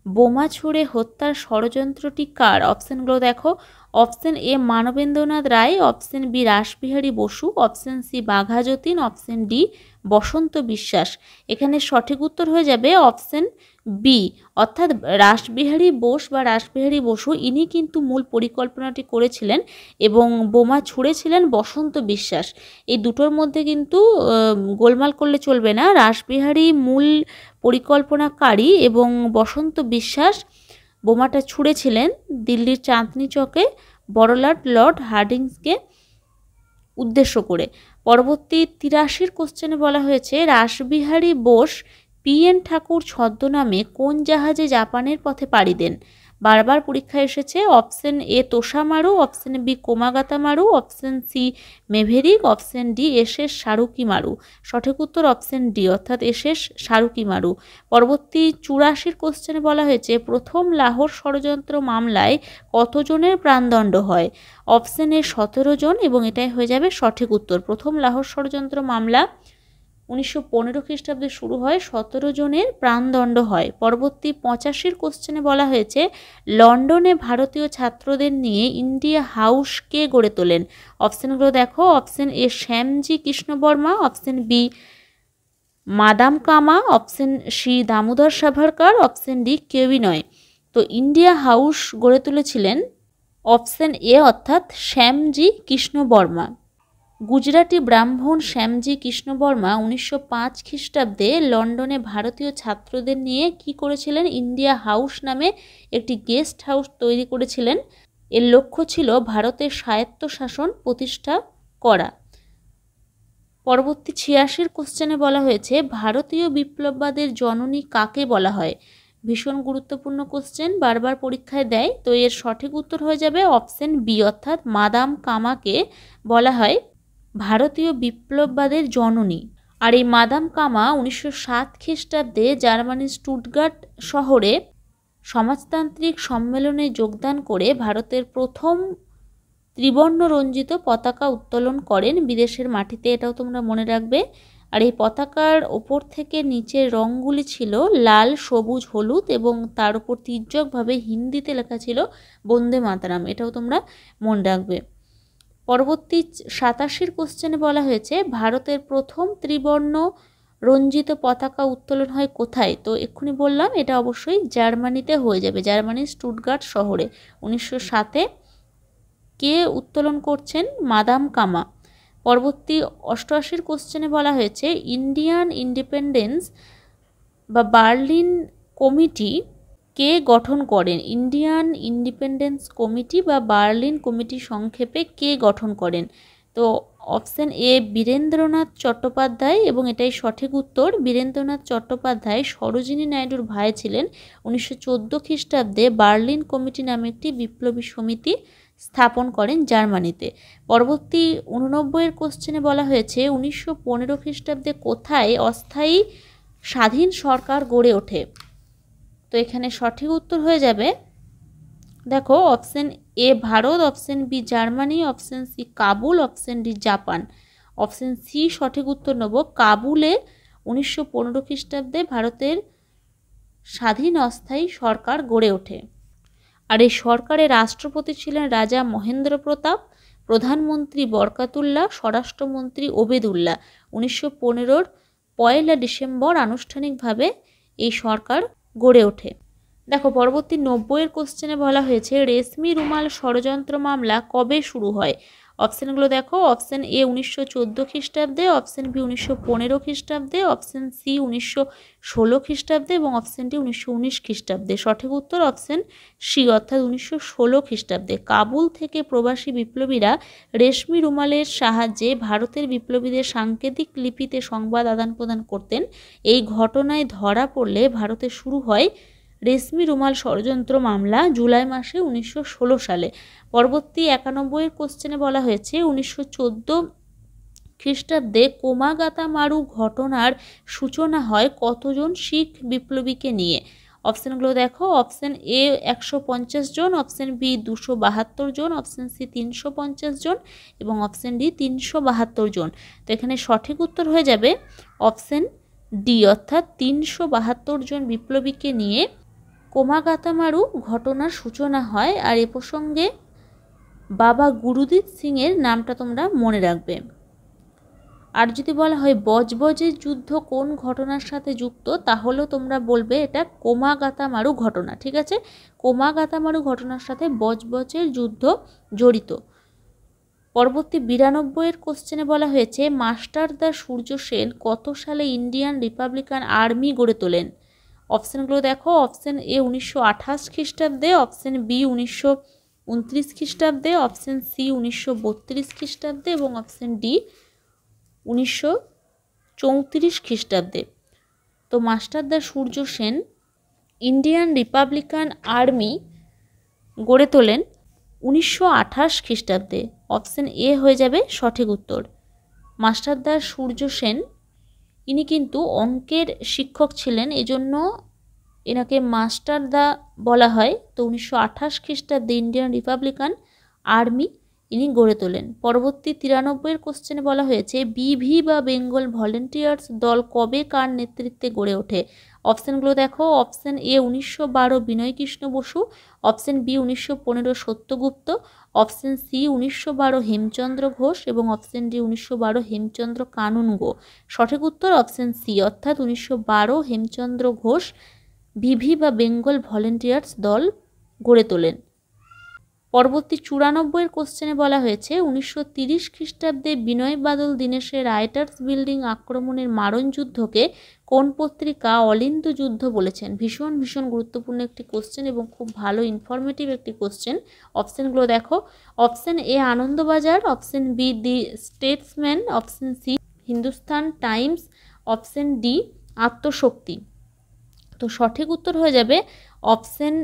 বোমা ছুড়ে হত্যার ষড়যন্ত্রটি কার? অপশানগুলো দেখো। Option A Manabendranath Roy, option B Rashbehari Bose, option C Bagha Jatin, option D Basanta Biswas. এখানে সঠিক উত্তর হয়ে যাবে অপশান বি অর্থাৎ রাসবিহারী বোস বা রাসবিহারী বসু ইনি কিন্তু মূল পরিকল্পনাটি করেছিলেন এবং বোমা ছুঁড়েছিলেন বসন্ত বিশ্বাস। এই দুটোর মধ্যে কিন্তু গোলমাল করলে চলবে না। রাসবিহারী মূল পরিকল্পনাকারী এবং বসন্ত বিশ্বাস বোমাটা ছুঁড়েছিলেন দিল্লির চাঁদনি চকে বড়লাট লর্ড হার্ডিংসকে উদ্দেশ্য করে। পরবর্তী ৮৩-র কোশ্চেনে বলা হয়েছে রাসবিহারী বোস পি.এন. ঠাকুর ছদ্মনামে কোন জাহাজে জাপানের পথে পাড়ি দেন? বারবার পরীক্ষায় এসেছে। Option A Tosa Maru, option B Komagata Maru, option C Maverick, option D SS Saruki Maru. সঠিক উত্তর অপশান ডি অর্থাৎ এসএস সারুকিমারু। পরবর্তী ৮৪-র কোশ্চেনে বলা হয়েছে প্রথম লাহোর ষড়যন্ত্র মামলায় কতজনের প্রাণদণ্ড হয়? অপশান এ ১৭ জন এবং এটাই হয়ে যাবে সঠিক উত্তর। প্রথম লাহোর ষড়যন্ত্র মামলা ১৯১৫ খ্রিস্টাব্দে শুরু হয়, ১৭ জনের প্রাণদণ্ড হয়। পরবর্তী ৮৫-র কোশ্চেনে বলা হয়েছে লন্ডনে ভারতীয় ছাত্রদের নিয়ে ইন্ডিয়া হাউস কে গড়ে তোলেন? অপশানগুলো দেখো। Option A Shyamji Krishnavarma, option B Madame Cama, option C Damodar Savarkar, option D কেউই নয়। তো ইন্ডিয়া হাউস গড়ে তুলেছিলেন অপশান এ অর্থাৎ শ্যামজি কৃষ্ণবর্মা। গুজরাটি ব্রাহ্মণ শ্যামজি কৃষ্ণবর্মা ১৯০৫ খ্রিস্টাব্দে লন্ডনে ভারতীয় ছাত্রদের নিয়ে কি করেছিলেন? ইন্ডিয়া হাউস নামে একটি গেস্ট হাউস তৈরি করেছিলেন। এর লক্ষ্য ছিল ভারতের স্বায়ত্তশাসন প্রতিষ্ঠা করা। পরবর্তী ৮৬-র কোশ্চেনে বলা হয়েছে ভারতীয় বিপ্লববাদের জননী কাকে বলা হয়? ভীষণ গুরুত্বপূর্ণ কোশ্চেন, বারবার পরীক্ষায় দেয়। তো এর সঠিক উত্তর হয়ে যাবে অপশান বি অর্থাৎ মাদাম কামাকে বলা হয় ভারতীয় বিপ্লববাদের জননী। আর এই মাদাম কামা ১৯০৭ খ্রিস্টাব্দে জার্মানির স্টুটগার্ট শহরে সমাজতান্ত্রিক সম্মেলনে যোগদান করে ভারতের প্রথম ত্রিবর্ণ রঞ্জিত পতাকা উত্তোলন করেন বিদেশের মাটিতে। এটাও তোমরা মনে রাখবে। আর এই পতাকার ওপর থেকে নিচের রঙগুলি ছিল লাল, সবুজ, হলুদ এবং তার উপর তির্যকভাবে হিন্দিতে লেখা ছিল বন্দে মাতরম। এটাও তোমরা মনে রাখবে। পরবর্তী 87 কোশ্চেনে বলা হয়েছে ভারতের প্রথম ত্রিবর্ণ রঞ্জিত পতাকা উত্তোলন হয় কোথায়? তো এক্ষুনি বললাম এটা অবশ্যই জার্মানিতে হয়ে যাবে, জার্মানির স্টুটগার্ট শহরে। 1907-এ কে উত্তোলন করছেন? মাদাম কামা। পরবর্তী 88 কোশ্চেনে বলা হয়েছে ইন্ডিয়ান ইন্ডিপেন্ডেন্স বা বার্লিন কমিটি কে গঠন করেন? ইন্ডিয়ান ইন্ডিপেন্ডেন্স কমিটি বা বার্লিন কমিটি সংক্ষেপে কে গঠন করেন? তো অপশন এ বীরেন্দ্রনাথ চট্টোপাধ্যায়, এবং এটাই সঠিক উত্তর। বীরেন্দ্রনাথ চট্টোপাধ্যায় সরোজিনী নাইডুর ভাই ছিলেন। 1914 খ্রিস্টাব্দে বার্লিন কমিটি নামে একটি বিপ্লবী সমিতি স্থাপন করেন জার্মানিতে। পরবর্তী 89-এর কোশ্চেনে বলা হয়েছে 1915 খ্রিস্টাব্দে কোথায় অস্থায়ী স্বাধীন সরকার গড়ে ওঠে? তো এখানে সঠিক উত্তর হয়ে যাবে, দেখো, option A Bharat, option B Germany, option C Kabul, option D Japan. Option C সঠিক উত্তর নেব। কাবুলে 1915 খ্রিস্টাব্দে ভারতের স্বাধীন অস্থায়ী সরকার গড়ে ওঠে। আর এই সরকারের রাষ্ট্রপতি ছিলেন রাজা মহেন্দ্র প্রতাপ, প্রধানমন্ত্রী বরকাতুল্লাহ, স্বরাষ্ট্রমন্ত্রী ওবেদুল্লাহ। 1915-র 1 ডিসেম্বর আনুষ্ঠানিকভাবে এই সরকার গড়ে ওঠে। দেখো, পরবর্তী 90-এর কোশ্চেনে বলা হয়েছে রেশমি রুমাল ষড়যন্ত্র মামলা কবে শুরু হয়? অপশানগুলো দেখো, অপশান এ 1914 খ্রিস্টাব্দে, অপশান বি 1915 খ্রিস্টাব্দে, অপশান সি 1916 খ্রিস্টাব্দে এবং অপশান ডি 1919 খ্রিস্টাব্দে। সঠিক উত্তর অপশান সি অর্থাৎ 1916 খ্রিস্টাব্দে। কাবুল থেকে প্রবাসী বিপ্লবীরা রেশমি রুমালের সাহায্যে ভারতের বিপ্লবীদের সাংকেতিক লিপিতে সংবাদ আদান প্রদান করতেন। এই ঘটনায় ধরা পড়লে ভারতে শুরু হয় রেশমি রুমাল ষড়যন্ত্র মামলা জুলাই মাসে 1916 সালে। পরবর্তী 91-এর কোশ্চেনে বলা হয়েছে 1914 খ্রিস্টাব্দে কোমাগাতামারু ঘটনার সূচনা হয় কতজন শিখ বিপ্লবীকে নিয়ে? অপশানগুলো দেখো, অপশান এ 150 জন, অপশান বি 272 জন, অপশান সি 350 জন এবং অপশান ডি 372 জন। তো এখানে সঠিক উত্তর হয়ে যাবে অপশান ডি অর্থাৎ 372 জন বিপ্লবীকে নিয়ে কোমাগাতামারু ঘটনার সূচনা হয়। আর এ প্রসঙ্গে বাবা গুরুদীপ সিংয়ের নামটা তোমরা মনে রাখবে। আর যদি বলা হয় বজবজের যুদ্ধ কোন ঘটনার সাথে যুক্ত, তাহলেও তোমরা বলবে এটা কোমাগাতামারু ঘটনা। ঠিক আছে, কোমাগাতামারু ঘটনার সাথে বজবজের যুদ্ধ জড়িত। পরবর্তী 92-এর কোশ্চেনে বলা হয়েছে মাস্টারদা সূর্য সেন কত সালে ইন্ডিয়ান রিপাবলিকান আর্মি গড়ে তোলেন? অপশানগুলো দেখো, অপশান এ 1928 খ্রিস্টাব্দে, অপশান বি 1929 খ্রিস্টাব্দে, অপশান সি 1932 খ্রিস্টাব্দে এবং অপশান ডি 1934 খ্রিস্টাব্দে। তো মাস্টারদা Surya Sen Indian Republican army গড়ে তোলেন 1928 খ্রিস্টাব্দে। অপশান এ হয়ে যাবে সঠিক উত্তর। মাস্টারদা সূর্য সেন ইনি কিন্তু অঙ্কের শিক্ষক ছিলেন, এজন্য এনাকে মাস্টারদা বলা হয়। তো 1928 খ্রিস্টাব্দে ইন্ডিয়ান রিপাবলিকান আর্মি ইনি গড়ে তোলেন। পরবর্তী 93-এর কোশ্চেনে বলা হয়েছে বিভি বা বেঙ্গল ভলেন্টিয়ার্স দল কবে কার নেতৃত্বে গড়ে ওঠে? অপশানগুলো দেখো, option A 1912 Binoykrishna Basu, option B 1915 Satyagupta, option C 1912 Hemchandra Ghosh এবং অপশান ডি 1912 হেমচন্দ্র কানুনগো। সঠিক উত্তর অপশান সি অর্থাৎ 1912 হেমচন্দ্র ঘোষ বিভি বা বেঙ্গল ভলেন্টিয়ার্স দল গড়ে তোলেন। পরবর্তী 94-এর কোশ্চেনে বলা হয়েছে 1930 খ্রিস্টাব্দে বিনয় বাদল দীনেশের রাইটার্স বিল্ডিং আক্রমণের মারণ যুদ্ধকে কোন পত্রিকা অলিন্দ যুদ্ধ বলেছেন? ভীষণ ভীষণ গুরুত্বপূর্ণ একটি কোশ্চেন এবং খুব ভালো ইনফরমেটিভ একটি কোশ্চেন। অপশানগুলো দেখো, option A Anandabazar, option B the Statesman, option C Hindustan Times, option D Atmashakti. তো সঠিক উত্তর হয়ে যাবে অপশান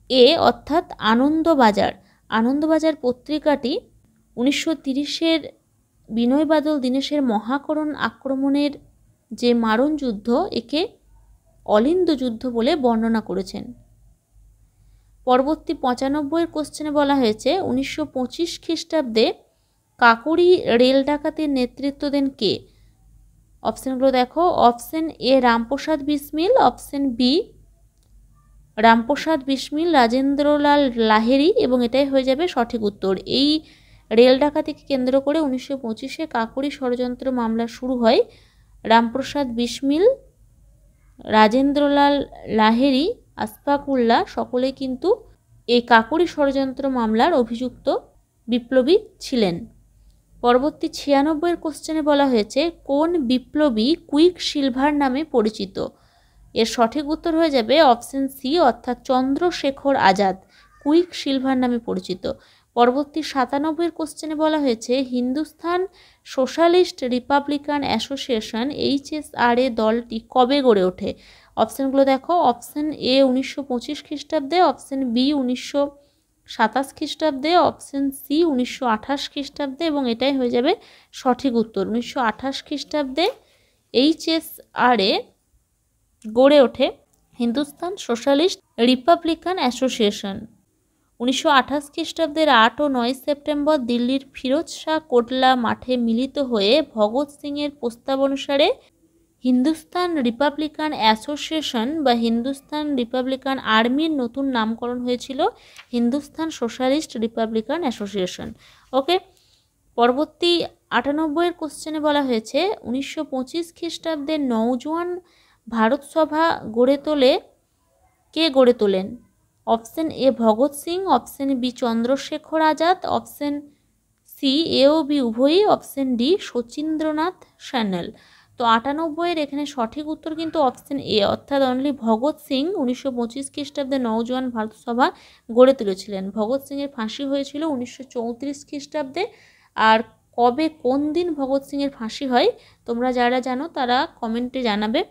এ অর্থাৎ আনন্দবাজার। আনন্দবাজার পত্রিকাটি 1930-এর বিনয় বাদল দীনেশের মহাকরণ আক্রমণের যে মারণ যুদ্ধ একে অলিন্দ যুদ্ধ বলে বর্ণনা করেছেন। পরবর্তী 95-এর কোশ্চেনে বলা হয়েছে 1925 খ্রিস্টাব্দে কাকোরি রেল ডাকাতির নেতৃত্ব দেন কে? অপশানগুলো দেখো, option A Ramprasad Bismil, option B Ramprasad Bismil, Rajendralal Lahiri এবং এটাই হয়ে যাবে সঠিক উত্তর। এই রেল ডাকাতিকে কেন্দ্র করে 1925-এ কাকোরি ষড়যন্ত্র মামলা শুরু হয়। রামপ্রসাদ বিসমিল, রাজেন্দ্রলাল লাহিড়ী, আশফাকুল্লাহ সকলেই কিন্তু এই কাকোরি ষড়যন্ত্র মামলার অভিযুক্ত বিপ্লবী ছিলেন। পরবর্তী 96 কোশ্চেনে বলা হয়েছে কোন বিপ্লবী কুইক সিলভার নামে পরিচিত। এর সঠিক উত্তর হয়ে যাবে অপশন সি অর্থাৎ চন্দ্রশেখর আজাদ কুইক সিলভার নামে পরিচিত। পরবর্তী 97 কোশ্চেনে বলা হয়েছে Hindustan socialist Republican association HSRA দলটি কবে গড়ে ওঠে। অপশানগুলো দেখো, অপশান এ 1925 খ্রিস্টাব্দে, অপশান বি 1927 খ্রিস্টাব্দে, অপশান সি 1928 খ্রিস্টাব্দে এবং এটাই হয়ে যাবে সঠিক উত্তর। 1928 খ্রিস্টাব্দে HSRA গড়ে ওঠে হিন্দুস্তান সোশ্যালিস্ট রিপাবলিকান অ্যাসোসিয়েশন। 1928 খ্রিস্টাব্দের 8 ও 9 সেপ্টেম্বর দিল্লির ফিরোজ শাহ কোটলা মাঠে মিলিত হয়ে ভগৎ সিংয়ের প্রস্তাব অনুসারে হিন্দুস্তান রিপাবলিকান অ্যাসোসিয়েশন বা হিন্দুস্তান রিপাবলিকান আর্মির নতুন নামকরণ হয়েছিল হিন্দুস্তান সোশ্যালিস্ট রিপাবলিকান অ্যাসোসিয়েশন। ওকে, পরবর্তী 98 কোশ্চেনে বলা হয়েছে 1925 খ্রিস্টাব্দের নওজোয়ান ভারত সভা কে গড়ে তোলেন। Option A Bhagat Singh, option B Chandrashekhar Azad, option C A ও বি উভয়ই, অপশন ডি শচীন্দ্রনাথ সান্যাল। তো 98 এখানে সঠিক উত্তর কিন্তু অপশন এ অর্থাৎ অনলি ভগৎ সিং 1925 খ্রিস্টাব্দে নওজোয়ান ভারত সভা গড়ে তুলেছিলেন। ভগৎ সিংয়ের ফাঁসি হয়েছিল 1934 খ্রিস্টাব্দে। আর কবে কোন দিন ভগৎ সিংয়ের ফাঁসি হয় তোমরা যারা জানো তারা কমেন্টে জানাবে।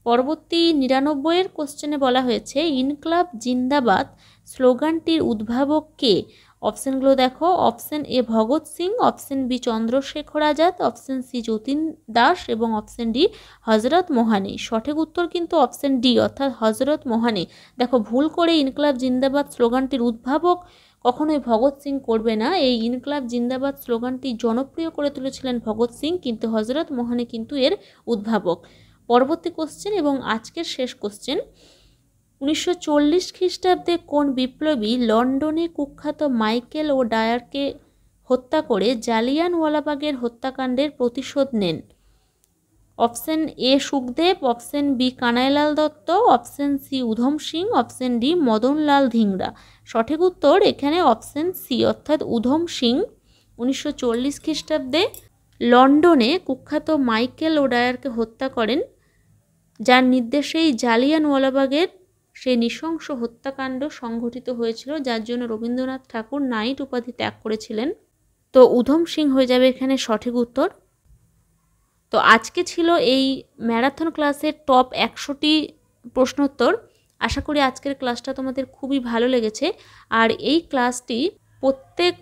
পরবর্তী 99 কোশ্চেনে বলা হয়েছে ইনকলাব জিন্দাবাদ স্লোগানটির উদ্ভাবক কে। অপশানগুলো দেখো, option A Bhagat Singh, option B Chandrashekhar Azad, option C Jatin Das এবং অপশান ডি হজরত মোহানি। সঠিক উত্তর কিন্তু অপশান ডি অর্থাৎ হজরত মোহানি। দেখো, ভুল করে ইনকলাব জিন্দাবাদ স্লোগানটির উদ্ভাবক কখনোই ভগৎ সিং করবে না। এই ইনকলাব জিন্দাবাদ স্লোগানটি জনপ্রিয় করে তুলেছিলেন ভগৎ সিং, কিন্তু হজরত মোহানি কিন্তু এর উদ্ভাবক। পরবর্তী কোশ্চেন এবং আজকের শেষ কোশ্চেন 1940 খ্রিস্টাব্দে কোন বিপ্লবী লন্ডনে কুখ্যাত মাইকেল ও ডায়ারকে হত্যা করে জালিয়ানওয়ালাবাগের হত্যাকাণ্ডের প্রতিশোধ নেন। Option A Sukhdev, option B Kanailal Dutta, option C Udham Singh, option D Madanlal Dhingra. সঠিক উত্তর এখানে অপশন সি অর্থাৎ উধম সিং 1940 খ্রিস্টাব্দে লন্ডনে কুখ্যাত মাইকেল ও ডায়ারকে হত্যা করেন, যার নির্দেশেই জালিয়ানওয়ালাবাগের সেই নৃশংস হত্যাকাণ্ড সংঘটিত হয়েছিল, যার জন্য রবীন্দ্রনাথ ঠাকুর নাইট উপাধি ত্যাগ করেছিলেন। তো উধম সিং হয়ে যাবে এখানে সঠিক উত্তর। তো আজকে ছিল এই ম্যারাথন ক্লাসের টপ 100টি প্রশ্নোত্তর। আশা করি আজকের ক্লাসটা তোমাদের খুবই ভালো লেগেছে। আর এই ক্লাসটি প্রত্যেক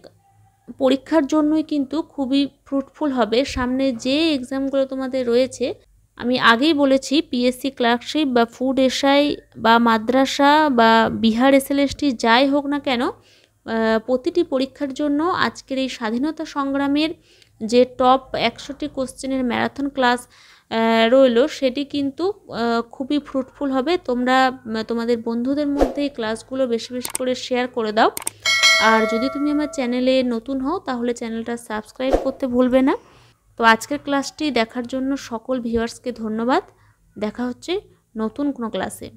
পরীক্ষার জন্যই কিন্তু খুবই ফ্রুটফুল হবে। সামনে যে এক্সামগুলো তোমাদের রয়েছে আমি আগেই বলেছি, পিএসসি ক্লার্কশিপ বা ফুড এসআই বা মাদ্রাসা বা বিহার এসএলএসটি যাই হোক না কেন, প্রতিটি পরীক্ষার জন্য আজকের এই স্বাধীনতা সংগ্রামের যে টপ 100টি কোশ্চেনের ম্যারাথন ক্লাস রইল সেটি কিন্তু খুবই ফ্রুটফুল হবে। তোমরা তোমাদের বন্ধুদের মধ্যে এই ক্লাসগুলো বেশি বেশি করে শেয়ার করে দাও। আর যদি তুমি আমার চ্যানেলে নতুন হও তাহলে চ্যানেলটা সাবস্ক্রাইব করতে ভুলবে না। তো আজকের ক্লাসটি দেখার জন্য সকল ভিউয়ার্সকে ধন্যবাদ। দেখা হচ্ছে নতুন কোনো ক্লাসে।